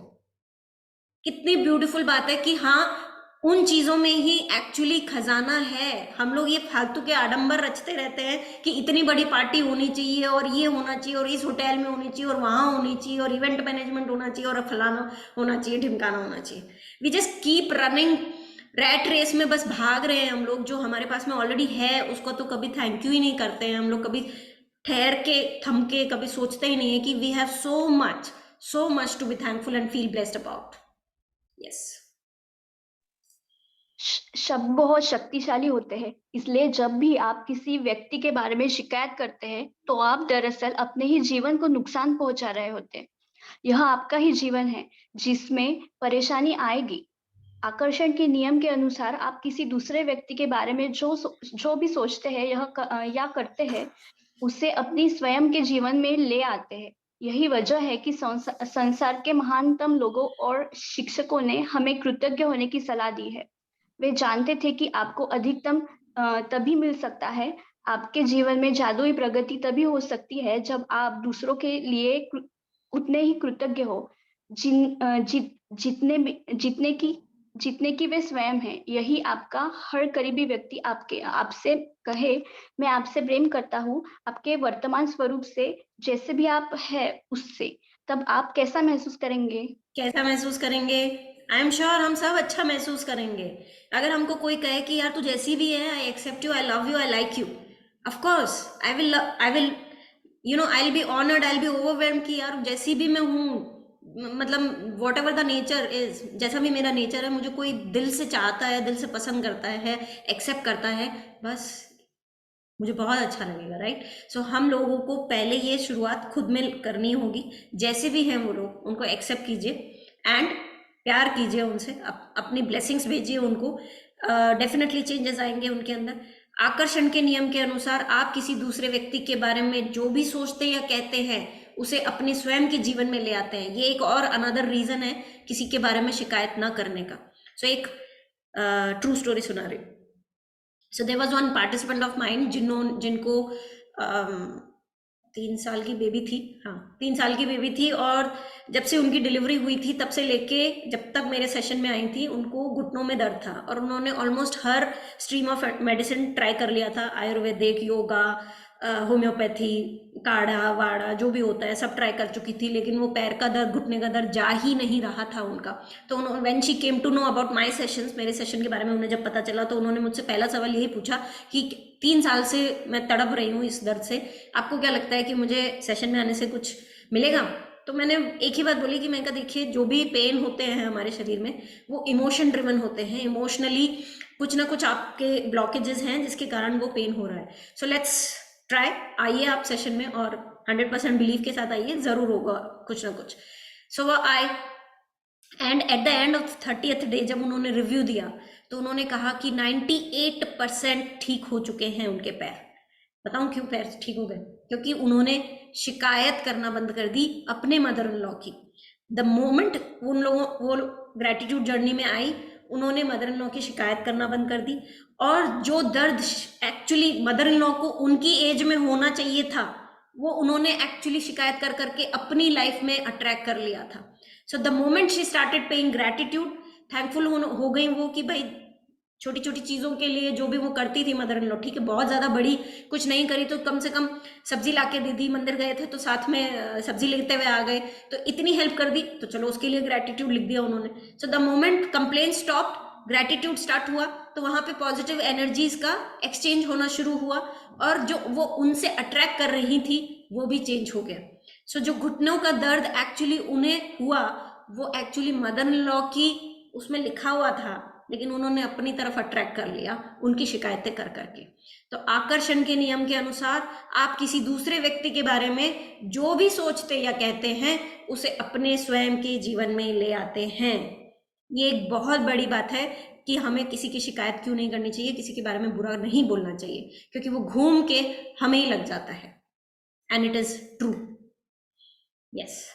कितनी ब्यूटीफुल बात है कि हाँ, उन चीजों में ही एक्चुअली खजाना है। हम लोग ये फालतू के आडंबर रचते रहते हैं कि इतनी बड़ी पार्टी होनी चाहिए और ये होना चाहिए और इस होटल में होनी चाहिए और वहां होनी चाहिए और इवेंट मैनेजमेंट होना चाहिए और फलाना होना चाहिए, ढिमकाना होना चाहिए। We just keep running rat race में, बस भाग रहे हैं हम लोग। जो हमारे पास में ऑलरेडी है उसको तो कभी थैंक यू ही नहीं करते हैं हम लोग, कभी ठहर के थम के कभी सोचते ही नहीं है कि we have so much to be thankful and feel blessed about. Yes, शब्द बहुत शक्तिशाली होते हैं, इसलिए जब भी आप किसी व्यक्ति के बारे में शिकायत करते हैं तो आप दरअसल अपने ही जीवन को नुकसान पहुंचा रहे होते हैं। यह आपका ही जीवन है जिसमें परेशानी आएगी। आकर्षण के नियम के अनुसार आप किसी दूसरे व्यक्ति के बारे में जो भी सोचते हैं या करते हैं, उसे अपनी स्वयं के जीवन में ले आते हैं। यही वजह है कि संसार के महानतम लोगों और शिक्षकों ने हमें कृतज्ञ होने की सलाह दी है। वे जानते थे कि आपको अधिकतम तभी मिल सकता है, आपके जीवन में जादुई प्रगति तभी हो सकती है जब आप दूसरों के लिए उतने ही कृतज्ञ हो जितने की वे स्वयं हैं। यही आपका हर करीबी व्यक्ति आपसे कहे, मैं आपसे प्रेम करता हूँ, आपके वर्तमान स्वरूप से, जैसे भी आप है उससे, तब आप कैसा महसूस करेंगे? आई एम श्योर हम सब अच्छा महसूस करेंगे। अगर हमको कोई कहे कि यार तू जैसी भी है, I accept you, I love you, I like you, of course I will be honoured, I will be overwhelmed कि यार जैसी भी मैं हूँ, मतलब whatever the nature is, जैसा भी मेरा नेचर है, मुझे कोई दिल से चाहता है, दिल से पसंद करता है, एक्सेप्ट करता है, बस मुझे बहुत अच्छा लगेगा, राइट। सो हम लोगों को पहले ये शुरुआत खुद में करनी होगी। जैसे भी हैं वो लोग, उनको एक्सेप्ट कीजिए एंड प्यार कीजिए उनसे, अपनी ब्लेसिंग्स भेजिए उनको। डेफिनेटली चेंजेस आएंगे उनके अंदर। आकर्षण के नियम के अनुसार आप किसी दूसरे व्यक्ति के बारे में जो भी सोचते या कहते हैं उसे अपने स्वयं के जीवन में ले आते हैं। ये एक और अनदर रीजन है किसी के बारे में शिकायत ना करने का। सो एक ट्रू स्टोरी सुना रही हूँ। So there was one participant of mine जिनको 3 साल की बेबी थी, हाँ 3 साल की बेबी थी, और जब से उनकी डिलीवरी हुई थी तब से लेके जब तक मेरे सेशन में आई थी उनको घुटनों में दर्द था, और उन्होंने almost her stream of medicine try कर लिया था, आयुर्वेदिक, योगा, होम्योपैथी, काढ़ा वाड़ा जो भी होता है सब ट्राई कर चुकी थी, लेकिन वो पैर का दर्द, घुटने का दर्द जा ही नहीं रहा था उनका। तो when she came to know about my sessions, मेरे सेशन के बारे में उन्हें जब पता चला तो उन्होंने मुझसे पहला सवाल यही पूछा कि 3 साल से मैं तड़प रही हूँ इस दर्द से, आपको क्या लगता है कि मुझे सेशन में आने से कुछ मिलेगा? तो मैंने एक ही बात बोली कि मैं कहा देखिए, जो भी पेन होते हैं हमारे शरीर में वो इमोशन ड्रिवन होते हैं, इमोशनली कुछ ना कुछ आपके ब्लॉकेजेस हैं जिसके कारण वो पेन हो रहा है। सो लेट्स ट्राई, आइए आप सेशन में और 100% बिलीव के साथ आइए, जरूर होगा कुछ ना कुछ। सो वो आए and at the end of 30th day जब उन्होंने रिव्यू दिया तो उन्होंने कहा कि 98% ठीक हो चुके हैं उनके पैर। बताऊं क्यों पैर ठीक हो गए? क्योंकि उन्होंने शिकायत करना बंद कर दी अपने मदर इन लॉ की। द मोमेंट उन लोगों वो ग्रेटिट्यूड जर्नी में आई, उन्होंने मदर इन लॉ की शिकायत करना बंद कर दी, और जो दर्द एक्चुअली मदर इन लॉ को उनकी एज में होना चाहिए था वो उन्होंने एक्चुअली शिकायत कर करके अपनी लाइफ में अट्रैक्ट कर लिया था। So the moment she started paying gratitude, thankful हो गई वो कि भाई छोटी छोटी चीज़ों के लिए जो भी वो करती थी मदर इन लॉ, ठीक है बहुत ज़्यादा बड़ी कुछ नहीं करी तो कम से कम सब्जी ला के दे दी, मंदिर गए थे तो साथ में सब्जी लेते हुए आ गए, तो इतनी हेल्प कर दी तो चलो उसके लिए ग्रेटिट्यूड लिख दिया उन्होंने। So the moment complain stopped, gratitude start हुआ, तो वहाँ पे पॉजिटिव एनर्जीज का एक्सचेंज होना शुरू हुआ, और जो वो उनसे अट्रैक्ट कर रही थी वो भी चेंज हो गया। सो जो घुटनों का दर्द एक्चुअली उन्हें हुआ वो एक्चुअली मदर इन लॉ की उसमें लिखा हुआ था, लेकिन उन्होंने अपनी तरफ अट्रैक्ट कर लिया उनकी शिकायतें कर करके। तो आकर्षण के नियम के अनुसार आप किसी दूसरे व्यक्ति के बारे में जो भी सोचते या कहते हैं उसे अपने स्वयं के जीवन में ले आते हैं। ये एक बहुत बड़ी बात है कि हमें किसी की शिकायत क्यों नहीं करनी चाहिए, किसी के बारे में बुरा नहीं बोलना चाहिए, क्योंकि वो घूम के हमें ही लग जाता है। And it is true. Yes.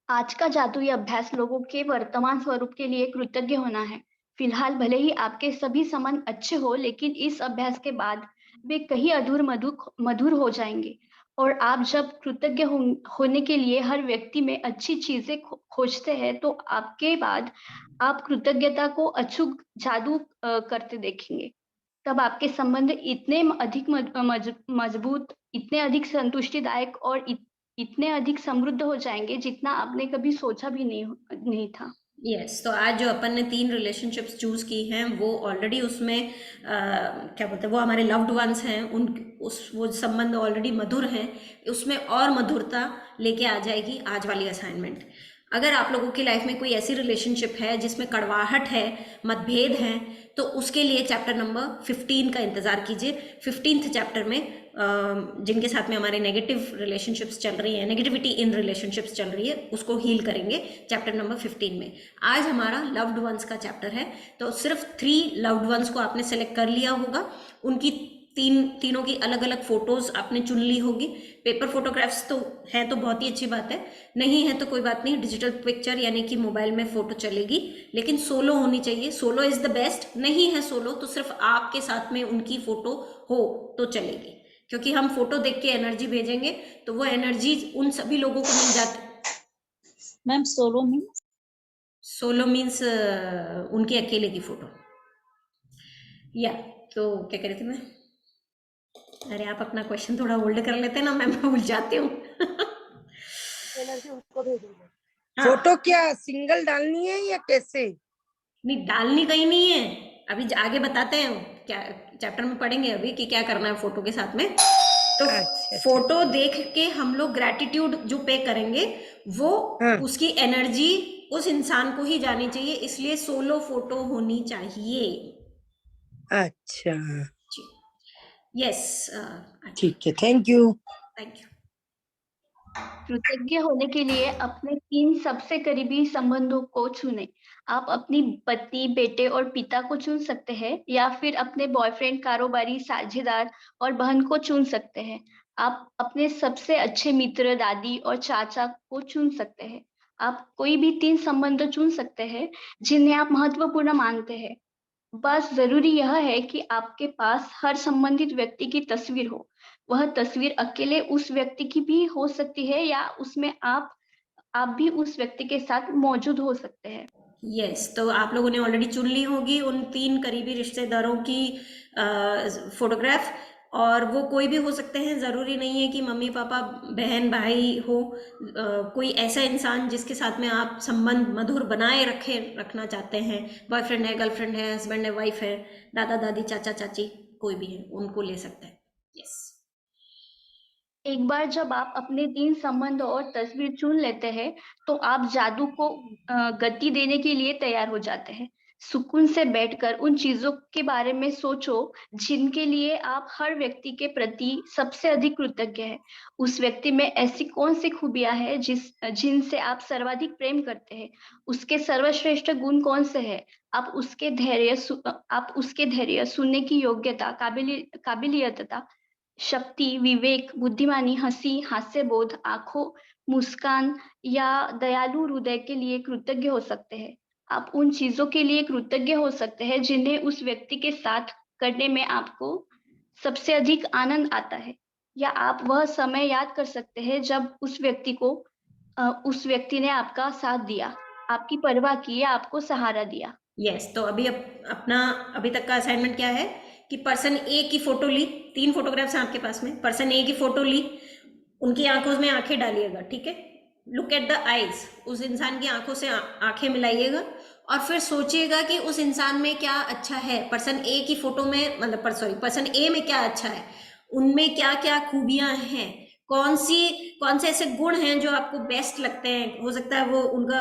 आज का जादुई अभ्यास लोगों के वर्तमान स्वरूप के लिए कृतज्ञ होना है। फिलहाल भले ही आपके सभी संबंध अच्छे हो, लेकिन इस अभ्यास के बाद वे कहीं अधूर मधुर हो जाएंगे, और आप जब कृतज्ञ होने के लिए हर व्यक्ति में अच्छी चीजें खोजते हैं तो आपके बाद आप कृतज्ञता को अचूक जादू करते देखेंगे। तब आपके संबंध इतने अधिक मजबूत, इतने अधिक संतुष्टिदायक और इतने अधिक समृद्ध हो जाएंगे जितना आपने कभी सोचा भी नहीं था। यस। तो आज जो अपन ने 3 रिलेशनशिप्स चूज की हैं वो ऑलरेडी उसमें क्या बोलते हैं, वो हमारे लव्ड वंस हैं, वो संबंध ऑलरेडी मधुर हैं, उसमें और मधुरता लेके आ जाएगी आज वाली असाइनमेंट। अगर आप लोगों की लाइफ में कोई ऐसी रिलेशनशिप है जिसमें कड़वाहट है, मतभेद है, तो उसके लिए चैप्टर नंबर 15 का इंतजार कीजिए। 15th चैप्टर में जिनके साथ में हमारे नेगेटिव रिलेशनशिप्स चल रही है, नेगेटिविटी इन रिलेशनशिप्स चल रही है, उसको हील करेंगे चैप्टर नंबर 15 में। आज हमारा लव्ड वंस का चैप्टर है, तो सिर्फ 3 लव्ड वंस को आपने सेलेक्ट कर लिया होगा, उनकी तीनों की अलग अलग फोटोज आपने चुन ली होगी। पेपर फोटोग्राफ्स तो हैं तो बहुत ही अच्छी बात है, नहीं है तो कोई बात नहीं, डिजिटल पिक्चर यानी कि मोबाइल में फोटो चलेगी, लेकिन सोलो होनी चाहिए। Solo is the best. नहीं है सोलो तो सिर्फ आपके साथ में उनकी फोटो हो तो चलेगी, क्योंकि हम फोटो देख के एनर्जी भेजेंगे तो वो एनर्जी उन सभी लोगों को मिल जाती। मैम सोलो मीन्स उनके अकेले की फोटो। या तो क्या कह रही थी मैं? अरे आप अपना क्वेश्चन थोड़ा होल्ड कर लेते ना, मैं भूल जाती हूँ। फोटो क्या सिंगल डालनी है या कैसे? नहीं, डालनी कहीं नहीं है, अभी आगे बताते हैं, क्या चैप्टर में पढ़ेंगे अभी कि क्या करना है फोटो के साथ में। तो अच्छा, फोटो देख के हम लोग ग्रेटिट्यूड जो पे करेंगे वो हाँ। उसकी एनर्जी उस इंसान को ही जानी चाहिए, इसलिए सोलो फोटो होनी चाहिए। अच्छा, यस, ठीक है, थैंक यू। Thank you. कृतज्ञ होने के लिए अपने 3 सबसे करीबी संबंधों को चुनें। आप अपनी पति, बेटे और पिता को चुन सकते हैं या फिर अपने बॉयफ्रेंड, कारोबारी साझेदार और बहन को चुन सकते हैं। आप अपने सबसे अच्छे मित्र, दादी और चाचा को चुन सकते हैं। आप कोई भी 3 संबंध चुन सकते हैं जिन्हें आप महत्वपूर्ण मानते हैं। बस ज़रूरी यह है कि आपके पास हर संबंधित व्यक्ति की तस्वीर हो। वह तस्वीर अकेले उस व्यक्ति की भी हो सकती है या उसमें आप भी उस व्यक्ति के साथ मौजूद हो सकते हैं। यस, तो आप लोगों ने ऑलरेडी चुन ली होगी उन 3 करीबी रिश्तेदारों की फोटोग्राफ, और वो कोई भी हो सकते हैं, ज़रूरी नहीं है कि मम्मी पापा, बहन भाई हो। कोई ऐसा इंसान जिसके साथ में आप संबंध मधुर बनाए रखना चाहते हैं, बॉयफ्रेंड है, गर्लफ्रेंड है, हस्बैंड है, वाइफ है, दादा दादी, चाचा चाची, कोई भी है, उनको ले सकते हैं। यस। एक बार जब आप अपने 3 संबंध और तस्वीर चुन लेते हैं, तो आप जादू को गति देने के लिए तैयार हो जाते हैं। सुकून से बैठकर उन चीज़ों के बारे में सोचो जिनके लिए आप हर व्यक्ति के प्रति सबसे अधिक कृतज्ञ हैं। उस व्यक्ति में ऐसी कौन-सी खूबियाँ हैं जिनसे आप सर्वाधिक प्रेम करते हैं? उसके सर्वश्रेष्ठ गुण कौन से हैं? आप उसके धैर्य, सुनने की योग्यता, काबिलियत, शक्ति, विवेक, बुद्धिमानी, हंसी, हास्यबोध, आंखों, मुस्कान या दयालु हृदय के लिए कृतज्ञ हो सकते हैं। आप उन चीजों के लिए कृतज्ञ हो सकते हैं जिन्हें उस व्यक्ति के साथ करने में आपको सबसे अधिक आनंद आता है, या आप वह समय याद कर सकते हैं जब उस व्यक्ति ने आपका साथ दिया, आपकी परवाह की या आपको सहारा दिया। यस, तो अभी अपना अभी तक का असाइनमेंट क्या है कि पर्सन ए की फोटो ली, 3 फोटोग्राफ्स हैं आपके पास में, पर्सन ए की फोटो ली, उनकी आंखों में आंखें डालिएगा, ठीक है? लुक एट द आईज, उस इंसान की आंखों से आंखें मिलाइएगा और फिर सोचिएगा कि उस इंसान में क्या अच्छा है, पर्सन ए की फोटो में, मतलब पर्सन ए में क्या अच्छा है, उनमें क्या क्या खूबियां हैं, कौन से ऐसे गुण हैं जो आपको बेस्ट लगते हैं। हो सकता है वो उनका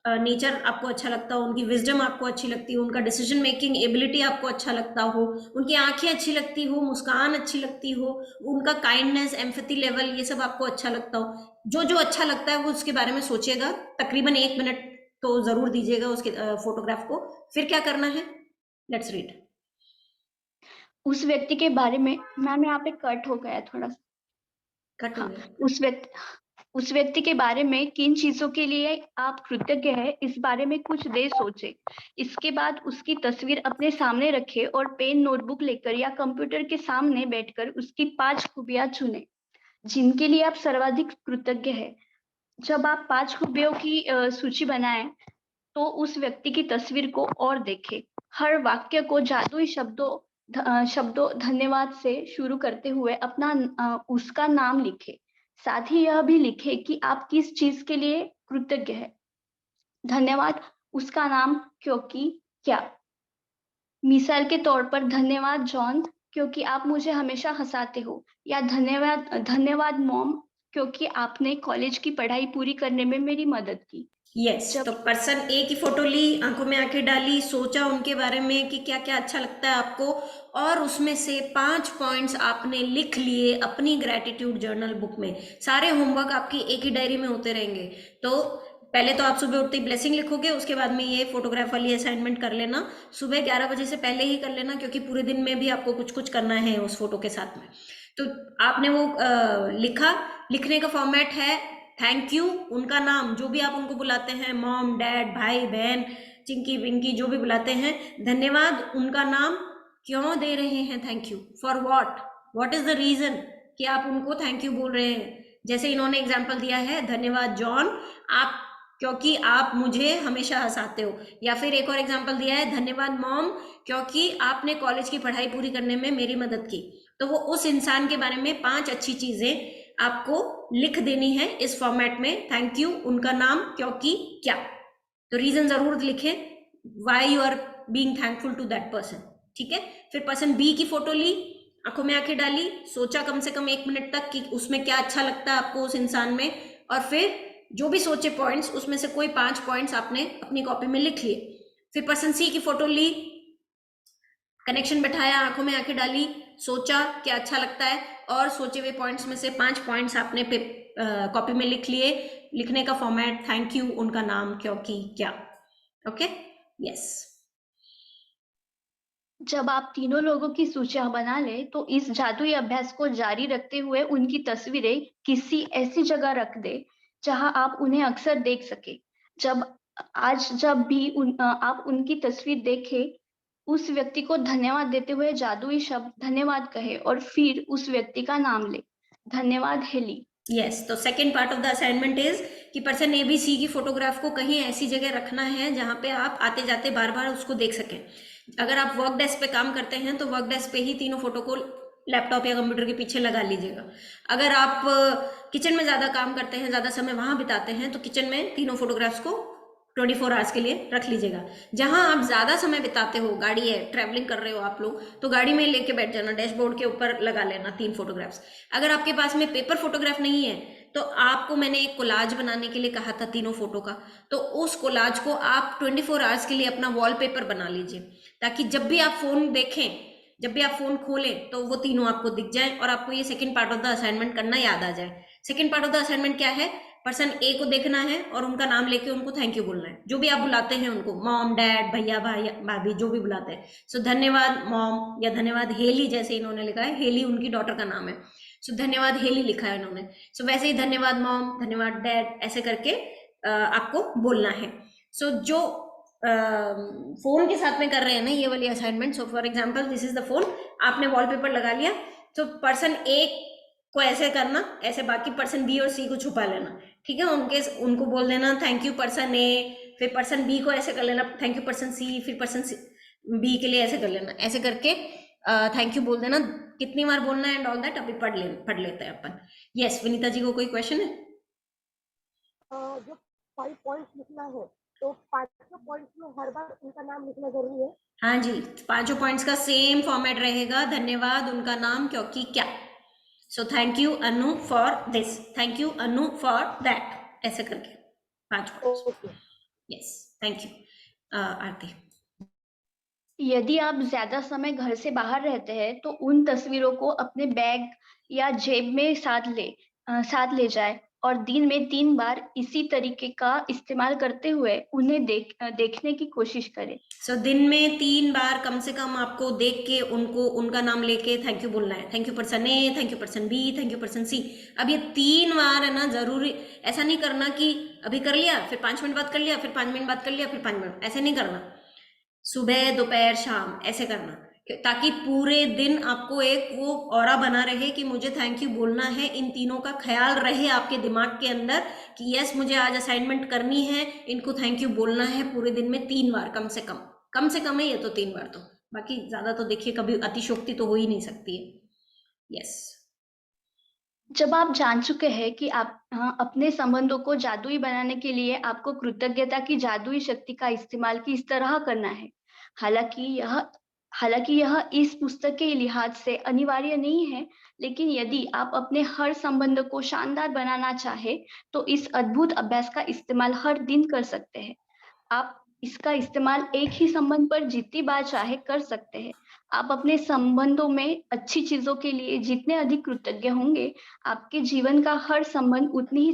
नेचर आपको अच्छा लगता हो, उनकी विजडम आपको अच्छी लगती हो, उनका डिसीजन मेकिंग एबिलिटी आपको अच्छा लगता हो, उनकी आंखें अच्छी लगती हो, मुस्कान अच्छी लगती हो, उनका काइंडनेस, एम्पैथी लेवल, ये सब आपको अच्छा लगता हो। जो जो अच्छा लगता है वो उसके बारे में सोचिएगा, तकरीबन 1 मिनट तो जरूर दीजिएगा उसके फोटोग्राफ को। फिर क्या करना है, लेट्स रीड। उस व्यक्ति के बारे में, मैम यहाँ पे कट हो गया थोड़ा सा। कट हो हाँ, गया। उस व्यक्ति के बारे में किन चीजों के लिए आप कृतज्ञ हैं, इस बारे में कुछ देर सोचें। इसके बाद उसकी तस्वीर अपने सामने रखें और पेन, नोटबुक लेकर या कंप्यूटर के सामने बैठकर उसकी 5 खूबियां चुनें जिनके लिए आप सर्वाधिक कृतज्ञ हैं। जब आप 5 खूबियों की सूची बनाएं, तो उस व्यक्ति की तस्वीर को और देखें। हर वाक्य को जादुई शब्दों धन्यवाद से शुरू करते हुए उसका नाम लिखें। साथ ही यह भी लिखें कि आप किस चीज के लिए कृतज्ञ हैं। धन्यवाद, उसका नाम, क्योंकि क्या। मिसाल के तौर पर, धन्यवाद जॉन, क्योंकि आप मुझे हमेशा हंसाते हो, या धन्यवाद मॉम, क्योंकि आपने कॉलेज की पढ़ाई पूरी करने में मेरी मदद की। यस, तो पर्सन ए की फोटो ली, आंखों में आंखें डाली, सोचा उनके बारे में कि क्या क्या अच्छा लगता है आपको, और उसमें से 5 पॉइंट्स आपने लिख लिए अपनी ग्रेटिट्यूड जर्नल बुक में। सारे होमवर्क आपकी एक ही डायरी में होते रहेंगे। तो पहले तो आप सुबह उठते ही ब्लेसिंग लिखोगे, उसके बाद में ये फोटोग्राफ वाली असाइनमेंट कर लेना। सुबह 11 बजे से पहले ही कर लेना, क्योंकि पूरे दिन में भी आपको कुछ कुछ करना है उस फोटो के साथ में। तो आपने वो लिखा, लिखने का फॉर्मेट है थैंक यू, उनका नाम, जो भी आप उनको बुलाते हैं, मॉम, डैड, भाई, बहन, चिंकी विंकी, जो भी बुलाते हैं, धन्यवाद, उनका नाम, क्यों दे रहे हैं thank you, for what is the reason कि आप उनको थैंक यू बोल रहे हैं। जैसे इन्होंने एग्जाम्पल दिया है, धन्यवाद जॉन, आप, क्योंकि आप मुझे हमेशा हंसाते हो। या फिर एक और एग्जाम्पल दिया है, धन्यवाद मॉम, क्योंकि आपने कॉलेज की पढ़ाई पूरी करने में मेरी मदद की। तो वो उस इंसान के बारे में 5 अच्छी चीजें आपको लिख देनी है इस फॉर्मेट में, थैंक यू, उनका नाम, क्योंकि क्या। तो रीजन जरूर लिखें why you are being thankful to that person, ठीक है? फिर पर्सन बी की फोटो ली, आंखों में आंखें डाली, सोचा कम से कम 1 मिनट तक कि उसमें क्या अच्छा लगता है आपको उस इंसान में, और फिर जो भी सोचे पॉइंट्स, उसमें से कोई 5 पॉइंट्स आपने अपनी कॉपी में लिख लिए। फिर पर्सन सी की फोटो ली, कनेक्शन बैठाया, आंखों में आंखें डाली, सोचा क्या अच्छा लगता है, और सोचे हुए पॉइंट्स में से 5 पॉइंट्स आपने कॉपी में लिख लिए। लिखने का फॉर्मेट थैंक यू, उनका नाम, क्योंकि, क्या। Okay, yes. जब आप तीनों लोगों की सूचियां बना ले तो इस जादुई अभ्यास को जारी रखते हुए उनकी तस्वीरें किसी ऐसी जगह रख दे जहां आप उन्हें अक्सर देख सके। जब भी आप उनकी तस्वीर देखें, उस व्यक्ति को धन्यवाद देते हुए जादुई शब्द धन्यवाद कहे और फिर उस व्यक्ति का नाम ले। धन्यवाद हेली। यस, तो second part of the assignment is कि पर्सन ABC की फोटोग्राफ को कहीं ऐसी जगह रखना है जहां पे आप आते जाते बार बार उसको देख सकें। अगर आप वर्क डेस्क पे काम करते हैं तो वर्क डेस्क पे ही तीनों फोटो को लैपटॉप या कंप्यूटर के पीछे लगा लीजिएगा। अगर आप किचन में ज़्यादा काम करते हैं, ज़्यादा समय वहाँ बिताते हैं, तो किचन में तीनों फोटोग्राफ्स को 24 आवर्स के लिए रख लीजिएगा। जहां आप ज़्यादा समय बिताते हो, गाड़ी है, ट्रैवलिंग कर रहे हो आप लोग, तो गाड़ी में लेके बैठ जाना, डैशबोर्ड के ऊपर लगा लेना 3 फोटोग्राफ्स। अगर आपके पास में पेपर फोटोग्राफ नहीं है तो आपको मैंने एक कोलाज बनाने के लिए कहा था तीनों फोटो का, तो उस कोलाज को आप 24 आवर्स के लिए अपना वॉलपेपर बना लीजिए, ताकि जब भी आप फोन देखें, जब भी आप फोन खोलें, तो वो तीनों आपको दिख जाए और आपको ये second part of the assignment करना याद आ जाए। Second part of the assignment क्या है? पर्सन ए को देखना है और उनका नाम लेके उनको थैंक यू बोलना है, जो भी आप बुलाते हैं उनको, मॉम, डैड, भैया, भाई, भाभी, जो भी बुलाते हैं। सो धन्यवाद मॉम, या धन्यवाद हेली, जैसे इन्होंने लिखा है, हेली उनकी डॉटर का नाम है, सो धन्यवाद हेली लिखा है इन्होंने। सो वैसे ही धन्यवाद मॉम, धन्यवाद डैड, ऐसे करके आपको बोलना है। सो जो फोन के साथ में कर रहे हैं ना ये वाली assignment, so for example this is the phone, आपने वॉलपेपर लगा लिया, तो पर्सन ए को ऐसे करना, ऐसे बाकी पर्सन बी और सी को छुपा लेना, ठीक है। उनको बोल देना थैंक यू पर्सन ए, फिर पर्सन बी को ऐसे कर लेना थैंक यू पर्सन सी, फिर पर्सन बी के लिए ऐसे कर लेना, ऐसे करके थैंक यू बोल देना। कितनी बार बोलना है एंड ऑल दैट अभी पढ़ लेते हैं अपन। यस, विनीता जी को कोई क्वेश्चन है? जो 5 पॉइंट्स लिखना है तो 5 पॉइंट्स में हर बार उनका नाम लिखना जरूरी है? हाँ जी, 5 पॉइंट्स का सेम फॉर्मेट रहेगा, धन्यवाद, उनका नाम, क्योंकि, क्या। So thank you Anu for this, thank you Anu for that, ऐसे करके 5 points. Yes, thank you. Aarti, यदि आप ज्यादा समय घर से बाहर रहते हैं तो उन तस्वीरों को अपने बैग या जेब में साथ ले जाए और दिन में 3 बार इसी तरीके का इस्तेमाल करते हुए उन्हें देखने की कोशिश करें। सो दिन में 3 बार कम से कम आपको देख के उनका नाम लेके थैंक यू बोलना है। Thank you person A, thank you person B, thank you person C. अब ये 3 बार है ना, जरूरी ऐसा नहीं करना कि अभी कर लिया, फिर 5 मिनट बाद कर लिया, फिर 5 मिनट बाद कर लिया, फिर 5 मिनट, ऐसे नहीं करना। सुबह, दोपहर, शाम, ऐसे करना, ताकि पूरे दिन आपको एक वो ऑरा बना रहे कि मुझे थैंक यू बोलना है। इन तीनों का ख्याल रहे आपके दिमाग के अंदर कि यस मुझे आज असाइनमेंट करनी है, इनको थैंक यू बोलना है पूरे दिन में 3 बार कम से कम है ये तो 3 बार, तो बाकी ज्यादा तो देखिए कभी अतिशोक्ति तो हो ही नहीं सकती है। यस, जब आप जान चुके हैं कि आप अपने संबंधों को जादुई बनाने के लिए आपको कृतज्ञता की जादुई शक्ति का इस्तेमाल किस तरह करना है, हालांकि यह इस पुस्तक के लिहाज से अनिवार्य नहीं है, लेकिन यदि आप अपने हर संबंध को शानदार बनाना चाहे तो इस अद्भुत अभ्यास का इस्तेमाल हर दिन कर सकते हैं। आप इसका इस्तेमाल एक ही संबंध पर जितनी बार चाहे कर सकते हैं। आप अपने संबंधों में अच्छी चीजों के लिए जितने अधिक कृतज्ञ होंगे, आपके जीवन का हर संबंध उतनी ही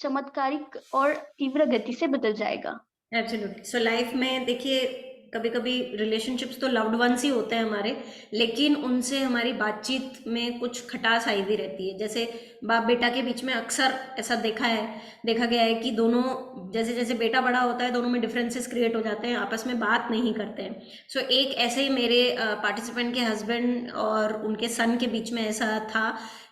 चमत्कारिक और तीव्र गति से बदल जाएगा। एब्सोल्युटली। सो लाइफ में देखिए कभी कभी रिलेशनशिप्स तो लव्ड वंस ही होते हैं हमारे, लेकिन उनसे हमारी बातचीत में कुछ खटास आई भी रहती है। जैसे बाप बेटा के बीच में अक्सर ऐसा देखा गया है कि दोनों जैसे जैसे बेटा बड़ा होता है दोनों में डिफरेंसेस क्रिएट हो जाते हैं, आपस में बात नहीं करते हैं। सो एक ऐसे ही मेरे पार्टिसिपेंट के हस्बैंड और उनके सन के बीच में ऐसा था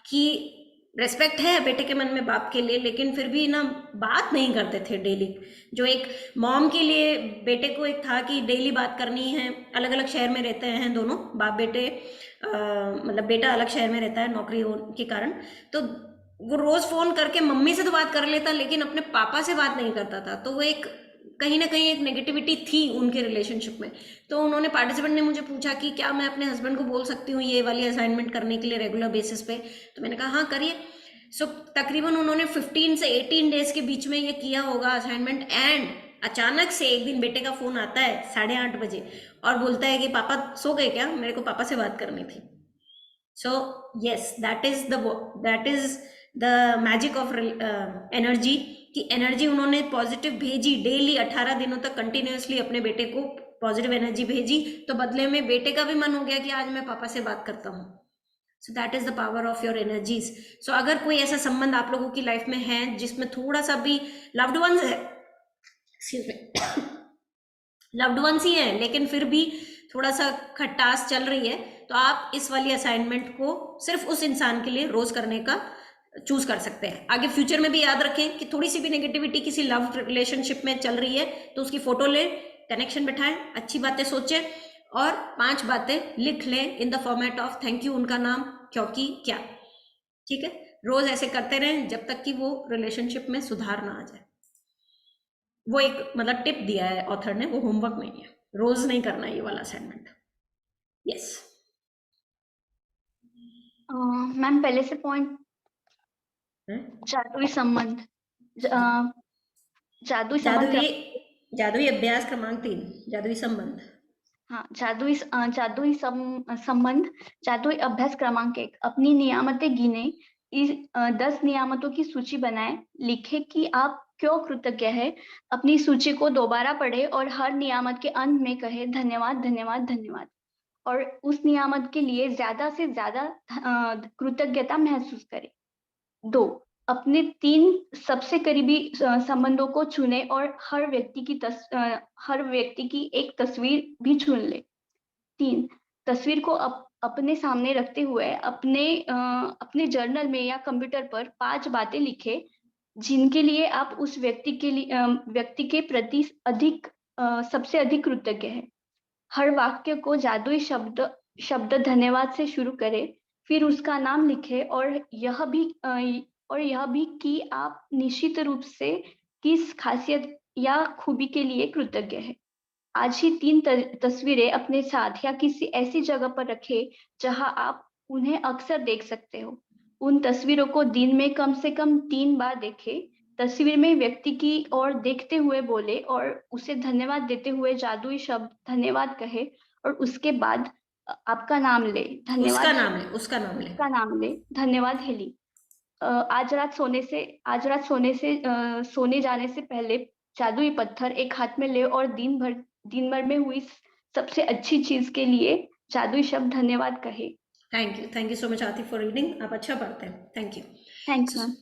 कि रेस्पेक्ट है बेटे के मन में बाप के लिए, लेकिन फिर भी ना बात नहीं करते थे डेली। जो एक मॉम के लिए बेटे को एक था कि डेली बात करनी है, अलग अलग शहर में रहते हैं दोनों बाप बेटे, मतलब बेटा अलग शहर में रहता है नौकरी के कारण, तो वो रोज फोन करके मम्मी से तो बात कर लेता लेकिन अपने पापा से बात नहीं करता था। तो वो एक कहीं ना कहीं एक नेगेटिविटी थी उनके रिलेशनशिप में। तो उन्होंने, पार्टिसिपेंट ने मुझे पूछा कि क्या मैं अपने हस्बैंड को बोल सकती हूँ ये वाली असाइनमेंट करने के लिए रेगुलर बेसिस पे, तो मैंने कहा हाँ करिए। सो तकरीबन उन्होंने 15 से 18 डेज के बीच में ये किया होगा असाइनमेंट, एंड अचानक से एक दिन बेटे का फोन आता है 8:30 बजे और बोलता है कि पापा सो गए क्या, मेरे को पापा से बात करनी थी। So yes, that is the magic of energy, कि एनर्जी उन्होंने पॉजिटिव भेजी डेली 18 दिनों तक कंटिन्यूसली अपने बेटे को पॉजिटिव एनर्जी भेजी, तो बदले में बेटे का भी मन हो गया कि आज मैं पापा से बात करता हूँ। So that is the power of your energies. So अगर कोई ऐसा संबंध आप लोगों की लाइफ में है जिसमें थोड़ा सा भी लव्ड वंस है, एक्सक्यूज मी, लव्ड वंस ही है लेकिन फिर भी थोड़ा सा खटास चल रही है, तो आप इस वाली असाइनमेंट को सिर्फ उस इंसान के लिए रोज करने का चूज कर सकते हैं। आगे फ्यूचर में भी याद रखें कि थोड़ी सी भी नेगेटिविटी किसी लव रिलेशनशिप में चल रही है तो उसकी फोटो लें, कनेक्शन बैठाएं, अच्छी बातें सोचें और 5 बातें लिख लें in the format of thank you, उनका नाम, क्योंकि, क्या। ठीक है, रोज ऐसे करते रहें जब तक कि वो रिलेशनशिप में सुधार ना आ जाए। वो एक मतलब टिप दिया है ऑथर ने, वो होमवर्क नहीं है, रोज नहीं करना है ये वाला असाइनमेंट। यस मैम, पहले से पॉइंट जादुई संबंध, जादुई अभ्यास क्रमांक 3, जादुई संबंध। हाँ, जादुई संबंध, जादुई अभ्यास क्रमांक 1, अपनी नियामतें गिने, इस 10 नियामतों की सूची बनाए, लिखे कि आप क्यों कृतज्ञ है, अपनी सूची को दोबारा पढ़े और हर नियामत के अंत में कहे धन्यवाद धन्यवाद धन्यवाद, और उस नियामत के लिए ज्यादा से ज्यादा कृतज्ञता महसूस करें। 2, अपने 3 सबसे करीबी संबंधों को चुने और हर व्यक्ति की एक तस्वीर भी चुन ले। 3, तस्वीर को अपने सामने रखते हुए अपने जर्नल में या कंप्यूटर पर 5 बातें लिखे जिनके लिए आप उस व्यक्ति के प्रति सबसे अधिक कृतज्ञ है। हर वाक्य को जादुई शब्द धन्यवाद से शुरू करें, फिर उसका नाम लिखें और यह भी कि आप निश्चित रूप से किस खासियत या खूबी के लिए कृतज्ञ है। आज ही 3 तस्वीरें अपने साथ या किसी ऐसी जगह पर रखें जहां आप उन्हें अक्सर देख सकते हो। उन तस्वीरों को दिन में कम से कम 3 बार देखें। तस्वीर में व्यक्ति की ओर देखते हुए बोले और उसे धन्यवाद देते हुए जादुई शब्द धन्यवाद कहे और उसके बाद आपका नाम ले, धन्यवाद, उसका नाम ले, धन्यवाद हेली। आज रात सोने जाने से पहले जादुई पत्थर एक हाथ में ले और दिन भर में हुई सबसे अच्छी चीज के लिए जादुई शब्द धन्यवाद कहे। Thank you so much Atif for reading. आप अच्छा पढ़ते हैं, thank you. Thanks ma'am.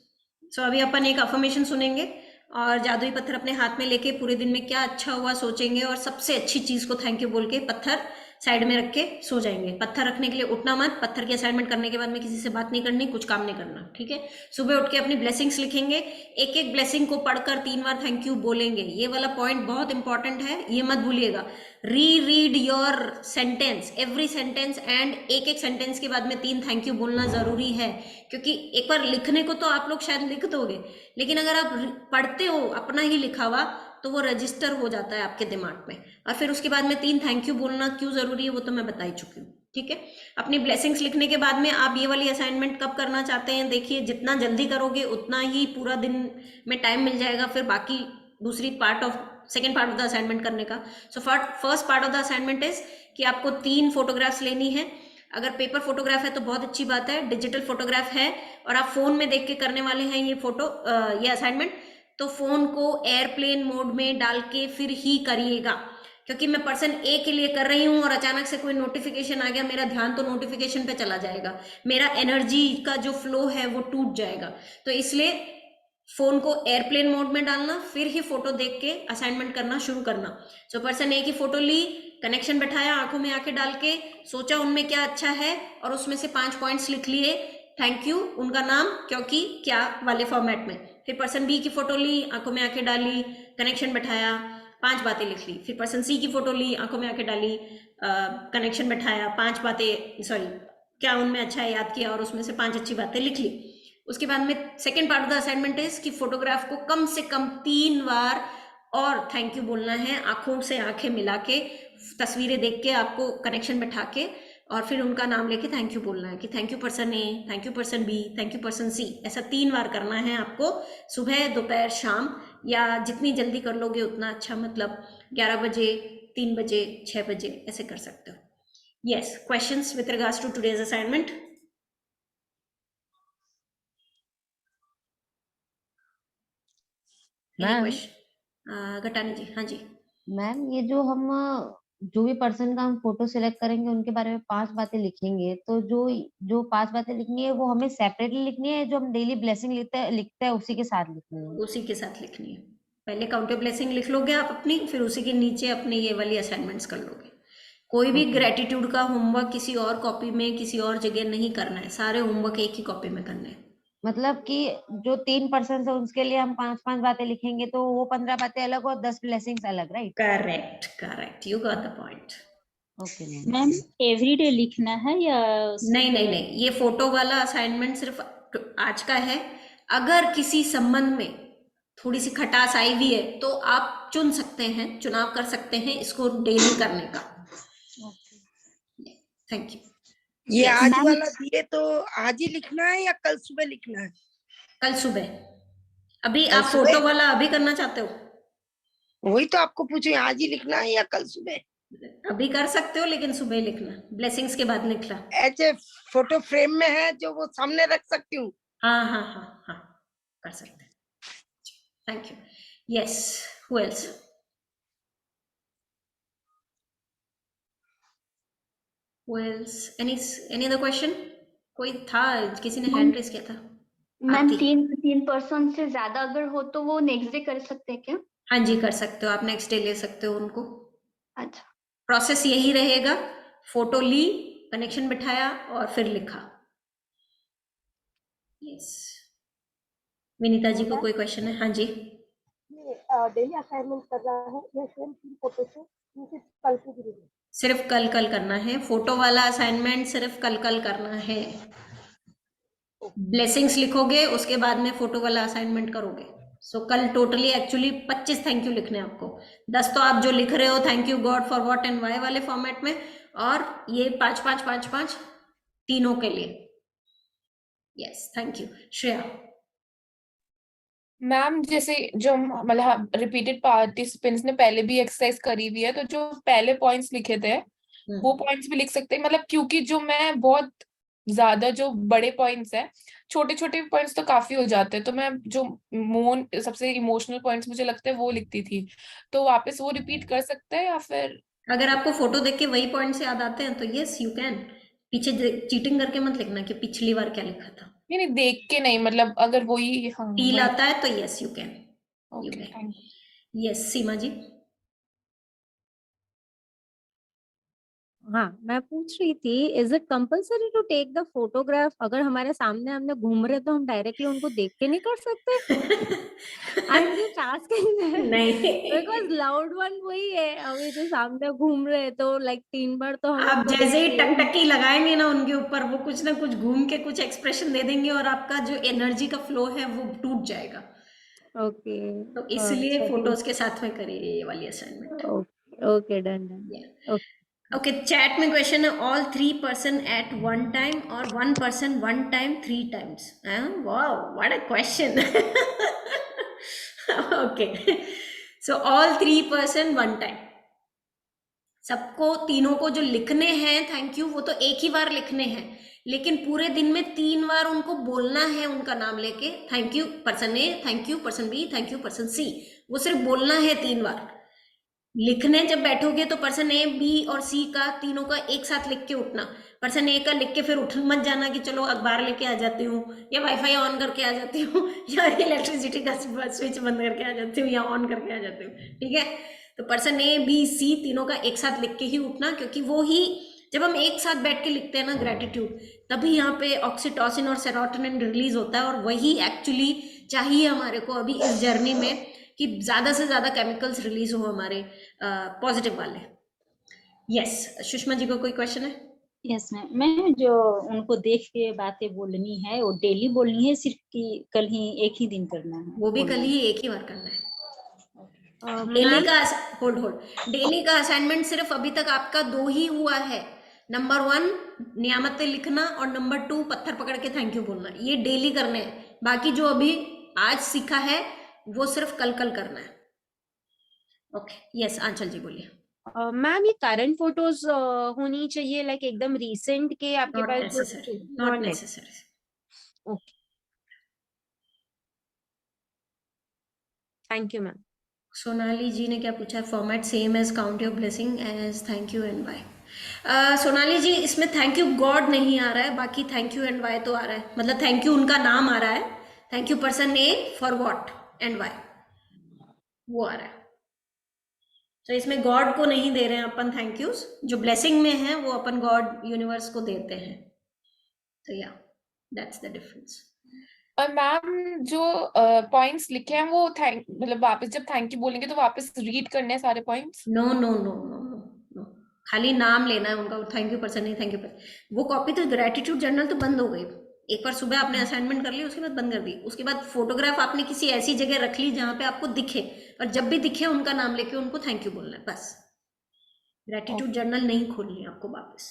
So अभी अपन एक अफर्मेशन सुनेंगे और जादुई पत्थर अपने हाथ में लेके पूरे दिन में क्या अच्छा हुआ सोचेंगे और सबसे अच्छी चीज को थैंक यू बोल के पत्थर साइड में रख के सो जाएंगे। पत्थर रखने के लिए उठना मत, पत्थर की असाइनमेंट करने के बाद में किसी से बात नहीं करनी, कुछ काम नहीं करना, ठीक है। सुबह उठ के अपनी ब्लेसिंग्स लिखेंगे, एक एक ब्लेसिंग को पढ़कर 3 बार थैंक यू बोलेंगे। ये वाला पॉइंट बहुत इंपॉर्टेंट है, ये मत भूलिएगा। Read your sentence, every sentence, and एक एक सेंटेंस के बाद में 3 थैंक यू बोलना जरूरी है, क्योंकि एक बार लिखने को तो आप लोग शायद लिख दोगे, लेकिन अगर आप पढ़ते हो अपना ही लिखा हुआ तो वो रजिस्टर हो जाता है आपके दिमाग में। और फिर उसके बाद में 3 थैंक यू बोलना क्यों जरूरी है वो तो मैं बता ही चुकी हूँ, ठीक है। अपनी ब्लेसिंग्स लिखने के बाद में आप ये वाली असाइनमेंट कब करना चाहते हैं देखिए, जितना जल्दी करोगे उतना ही पूरा दिन में टाइम मिल जाएगा फिर बाकी second part of the assignment करने का। So first part of the assignment is कि आपको 3 फोटोग्राफ्स लेनी है। अगर पेपर फोटोग्राफ है तो बहुत अच्छी बात है, डिजिटल फोटोग्राफ है और आप फोन में देख के करने वाले हैं ये असाइनमेंट, तो फोन को एयरप्लेन मोड में डाल के फिर ही करिएगा, क्योंकि मैं पर्सन ए के लिए कर रही हूं और अचानक से कोई नोटिफिकेशन आ गया, मेरा ध्यान तो नोटिफिकेशन पे चला जाएगा, मेरा एनर्जी का जो फ्लो है वो टूट जाएगा। तो इसलिए फोन को एयरप्लेन मोड में डालना, फिर ही फोटो देख के असाइनमेंट करना शुरू करना। सो पर्सन ए की फोटो ली, कनेक्शन बैठाया, आंखों में आंखें डाल के सोचा उनमें क्या अच्छा है और उसमें से 5 पॉइंट्स लिख लिए, थैंक यू, उनका नाम, क्योंकि, क्या वाले फॉर्मेट में। फिर पर्सन बी की फोटो ली, आंखों में आंखें डाली, कनेक्शन बैठाया, 5 बातें लिख ली। फिर पर्सन सी की फोटो ली, आंखों में आंखें डाली, कनेक्शन बैठाया, 5 बातें, क्या उनमें अच्छा है याद किया और उसमें से 5 अच्छी बातें लिख ली। उसके बाद में second part of the assignment is कि फोटोग्राफ को कम से कम 3 बार और थैंक यू बोलना है आंखों से आंखें मिला के, तस्वीरें देख के, आपको कनेक्शन बैठा के, और फिर उनका नाम लेके थैंक यू बोलना है कि thank you person A, thank you person B, thank you person C. ऐसा 3 बार करना है आपको, सुबह, दोपहर, शाम, या जितनी जल्दी कर लोगे उतना अच्छा। मतलब 11 बजे, 3 बजे, 6 बजे ऐसे कर सकते हो। Yes, questions with regards to today's assignment? Any question? घटानी जी, हाँ जी। मैम, ये जो हम जो भी पर्सन का हम फोटो सिलेक्ट करेंगे उनके बारे में 5 बातें लिखेंगे, तो जो 5 बातें लिखनी है वो हमें सेपरेटली लिखनी है, जो हम डेली ब्लेसिंग लिखते हैं उसी के साथ लिखनी है? उसी के साथ लिखनी है। पहले काउंटर ब्लेसिंग लिख लोगे आप अपनी, फिर उसी के नीचे अपनी ये वाली असाइनमेंट्स कर लोगे। कोई भी ग्रेटिट्यूड का होमवर्क किसी और कॉपी में, किसी और जगह नहीं करना है, सारे होमवर्क एक ही कॉपी में करने हैं। मतलब कि जो 3 पर्सन है उसके लिए हम 5-5 बातें लिखेंगे, तो वो 15 बातें अलग और 10 ब्लेसिंग्स अलग, right? Correct, correct, you got the point. Okay ma'am, everyday लिखना है या नहीं, ये फोटो वाला असाइनमेंट सिर्फ आज का है। अगर किसी संबंध में थोड़ी सी खटास आई हुई है तो आप चुन सकते हैं, चुनाव कर सकते हैं इसको डेली करने का। Thank you. ये Yes. आज वाला दिए तो आज ही लिखना है या कल सुबह लिखना है? कल सुबह। अभी कल आप सुबह? फोटो वाला अभी करना चाहते हो? वही तो आपको पूछे, आज ही लिखना है या कल सुबह? अभी कर सकते हो, लेकिन सुबह लिखना, ब्लेसिंग्स के बाद लिखना। ऐसे फोटो फ्रेम में है जो वो सामने रख सकती हूँ? हाँ, कर सकते हैं। Thank you. Yes, who else? Who else? Any other question? कोई था, किसी ने हैंड रेस किया था? मैम, आरती। 3 पर्सन से ज्यादा अगर हो तो वो नेक्स्ट डे कर सकते हैं क्या? हाँ जी, कर सकते हो, आप नेक्स्ट डे ले सकते हो उनको। अच्छा, प्रोसेस यही रहेगा, फोटो ली, कनेक्शन बिठाया और फिर लिखा। यस, विनीता जी को कोई क्वेश्चन है? हाँ जी। ये डेली असाइनमेंट कर रहा है या सेम 3 फोटो से सिर्फ कल की जरूरत? सिर्फ कल करना है, फोटो वाला असाइनमेंट सिर्फ कल करना है। ब्लेसिंग्स लिखोगे, उसके बाद में फोटो वाला असाइनमेंट करोगे। सो कल टोटली एक्चुअली 25 थैंक यू लिखने हैं आपको। 10 तो आप जो लिख रहे हो thank you God for what and why वाले फॉर्मेट में, और ये 5 तीनों के लिए। Yes, thank you. Shreya. Ma'am, जैसे जो मतलब रिपीटेड पार्टिसिपेंट्स ने पहले भी एक्सरसाइज करी हुई है, तो जो पहले पॉइंट्स लिखे थे वो पॉइंट्स भी लिख सकते हैं? मतलब क्योंकि जो मैं बहुत ज्यादा जो बड़े पॉइंट्स है, छोटे छोटे पॉइंट्स तो काफी हो जाते हैं, तो मैं जो सबसे इमोशनल पॉइंट्स मुझे लगते हैं वो लिखती थी, तो वापस वो रिपीट कर सकते हैं या फिर? अगर आपको फोटो देख के वही पॉइंट्स याद आते हैं तो यस यू कैन। पीछे चीटिंग करके मत लिखना कि पिछली बार क्या लिखा था। नहीं, देख के नहीं, मतलब अगर वही फील आता है तो yes you can. Okay, yes, Seema ji. हाँ, मैं पूछ रही थी, is it compulsory to take the photograph? अगर हमारे सामने हमने घूम रहे तो हम डायरेक्टली उनको देख के नहीं कर सकते? आई एम जस्ट आस्किंग नहीं, बिकॉज लाउड वन वही है, अभी जो सामने घूम रहे तो लाइक 3 बार तो हम आप उनको जैसे ही देखेंगे। टकटकी लगाएंगे ना उनके ऊपर, वो कुछ ना कुछ घूम के कुछ एक्सप्रेशन दे देंगे और आपका जो एनर्जी का फ्लो है वो टूट जाएगा। ओके, तो इसलिए फोटोज के साथ में करिए ये वाली assignment. Okay, done. Okay, chat में क्वेश्चन है, ऑल 3 पर्सन एट 1 टाइम और 1 person 1 time 3 times? Wow, what a question. Okay, so all 3 person 1 time, सबको, तीनों को जो लिखने हैं थैंक यू, वो तो एक ही बार लिखने हैं, लेकिन पूरे दिन में 3 बार उनको बोलना है उनका नाम लेके, thank you person A, thank you person B, thank you person C. वो सिर्फ बोलना है 3 बार। लिखने जब बैठोगे तो पर्सन ए, बी और सी का, तीनों का एक साथ लिख के उठना। पर्सन ए का लिख के फिर उठ मत जाना कि चलो अखबार लेके आ जाती हूँ, या वाईफाई ऑन करके आ जाती हूँ, या इलेक्ट्रिसिटी का स्विच बंद करके आ जाती हूँ, या ऑन करके आ जाती हूँ। ठीक है, तो पर्सन ए, बी, सी तीनों का एक साथ लिख के ही उठना, क्योंकि वो ही, जब हम एक साथ बैठ के लिखते हैं ना ग्रेटिट्यूड, तभी यहाँ पे ऑक्सीटोसिन और सेरोटोनिन रिलीज होता है, और वही एक्चुअली चाहिए हमारे को अभी इस जर्नी में, कि ज्यादा से ज्यादा केमिकल्स रिलीज हो हमारे पॉजिटिव वाले। यस, सुषमा जी को कोई क्वेश्चन है? यस मैम, जो उनको देख के बातें बोलनी है वो डेली बोलनी है, सिर्फ कि कल ही एक ही दिन करना है? वो भी कल ही एक ही बार करना है। डेली का होल्ड डेली का असाइनमेंट सिर्फ अभी तक आपका 2 ही हुआ है। नंबर 1 नियामतें लिखना और नंबर 2 पत्थर पकड़ के थैंक यू बोलना, ये डेली करने हैं। बाकी जो अभी आज सीखा है वो सिर्फ कल करना है। ओके, यस आंचल जी बोलिए। मैम ये करंट फोटोज होनी चाहिए, लाइक एकदम रीसेंट के आपके not pass? Necessary, not necessary. Okay, thank you ma'am. Sonali ji ने क्या पूछा है? Format same as count your blessing as thank you and why. Sonali ji इसमें थैंक यू गॉड नहीं आ रहा है, बाकी थैंक यू एंड वाई तो आ रहा है। मतलब थैंक यू उनका नाम आ रहा है, thank you person A for what and why, वो आ रहा है। तो इसमें गॉड को नहीं दे रहे हैं अपन थैंक यूज, जो ब्लेसिंग में है वो अपन गॉड यूनिवर्स को देते हैं। तो या दैट्स द डिफरेंस। और मैम जो पॉइंट्स लिखे हैं वो मतलब वापस जब थैंक यू बोलेंगे तो वापस रीड करने हैं सारे points? No no no no no no, खाली नाम लेना है उनका, थैंक यू पर्सन नहीं थैंक यू पर्सन। वो कॉपी तो ग्रेटिट्यूड जर्नल तो बंद हो गई, एक बार सुबह आपने असाइनमेंट कर ली उसके बाद बंद कर दी। उसके बाद फोटोग्राफ आपने किसी ऐसी जगह रख ली जहां पे आपको दिखे, और जब भी दिखे उनका नाम लेके उनको थैंक यू बोलना है बस। ग्रेटिट्यूड जर्नल नहीं खोलनी आपको वापस।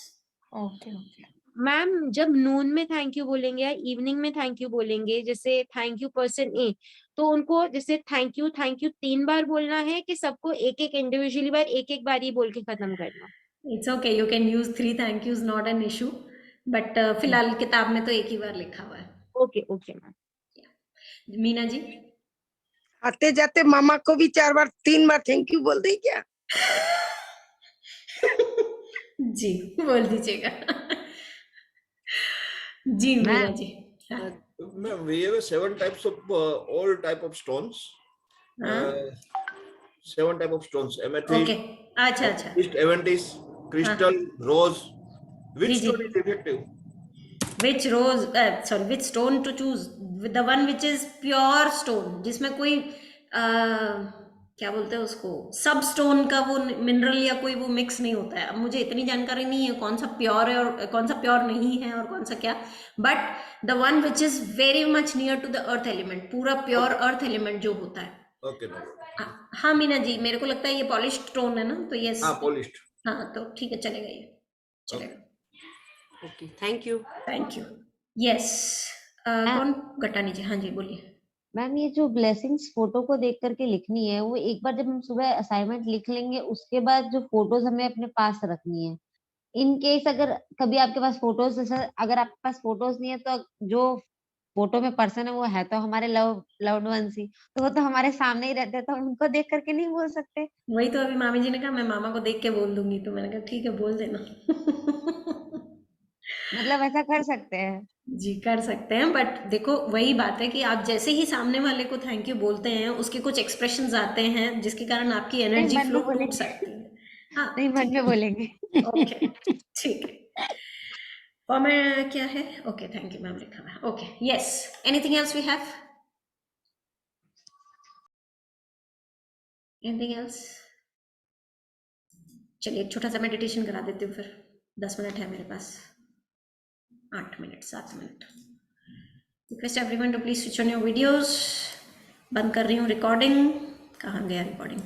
ओके ओके मैम जब नून में थैंक यू बोलेंगे या इवनिंग में थैंक यू बोलेंगे, जैसे थैंक यू पर्सन ए, तो उनको जैसे थैंक यू 3 बार बोलना है कि सबको एक एक इंडिविजुअली बार एक बार ही बोल के खत्म करना? It's okay, you can use 3 thank use, not an issue, but फिलहाल किताब में तो एक ही बार लिखा हुआ है। Okay okay ma'am. Meena ji आते जाते मामा को भी 4 बार 3 बार थैंक यू बोल दे क्या? जी बोल दीजिएगा। जी Meena ji. Ma'am, we have 7 types of all type of stones. 7 type of stones. Amethyst, okay, अच्छा अच्छा, amethyst, crystal, rose. Which ji, stone is effective? which rose sorry which stone to choose? The one which is pure stone, जिसमें कोई क्या बोलते हैं उसको, सब स्टोन का वो मिनरल या कोई वो मिक्स नहीं होता है। अब मुझे इतनी जानकारी नहीं है कौन सा प्योर है और कौन सा प्योर नहीं है और कौन सा क्या, but the one which is very much near to the earth element, पूरा प्योर अर्थ एलिमेंट जो होता है। Okay, no. हाँ मीना जी, मेरे को लगता है ये पॉलिश्ड स्टोन है ना, तो ये Polished. हाँ तो ठीक है, चलेगा, ये चलेगा। Okay, thank you. Thank you. Yes, कौन? गटानी जी, हाँ जी बोलिए। मैम ये जो ब्लेसिंग्स फोटो को देख करके लिखनी है, वो एक बार जब हम सुबह असाइनमेंट लिख लेंगे उसके बाद जो फोटोज हमें अपने पास रखनी है। इन केस अगर कभी आपके पास फोटोज, अगर आपके पास फोटोज नहीं है तो जो फोटो में पर्सन है वो है तो हमारे लव्ड वंस ही, तो वो तो हमारे सामने ही रहते हैं, तो उनको देख करके नहीं बोल सकते। वही तो अभी मामी जी ने कहा मैं मामा को देख के बोल दूंगी, तो मैंने कहा ठीक है बोल देना। मतलब ऐसा कर सकते हैं? जी कर सकते हैं, बट देखो वही बात है कि आप जैसे ही सामने वाले को थैंक यू बोलते हैं उसके कुछ एक्सप्रेशंस आते हैं जिसके कारण आपकी एनर्जी मन में फ्लो टूट बोलेंगे। सकती है। हाँ नहीं, मन में बोलेंगे। ओके ठीक है। और मैं क्या है, ओके थैंक यू मैम लिखा हुआ है। Okay yes, anything else we have? Anything else? चलिए एक छोटा सा मेडिटेशन करा देती हूँ फिर, 10 मिनट है मेरे पास, 8 मिनट 7 मिनट। Request everyone to please switch on your videos. बंद कर रही हूँ रिकॉर्डिंग। कहाँ गया रिकॉर्डिंग?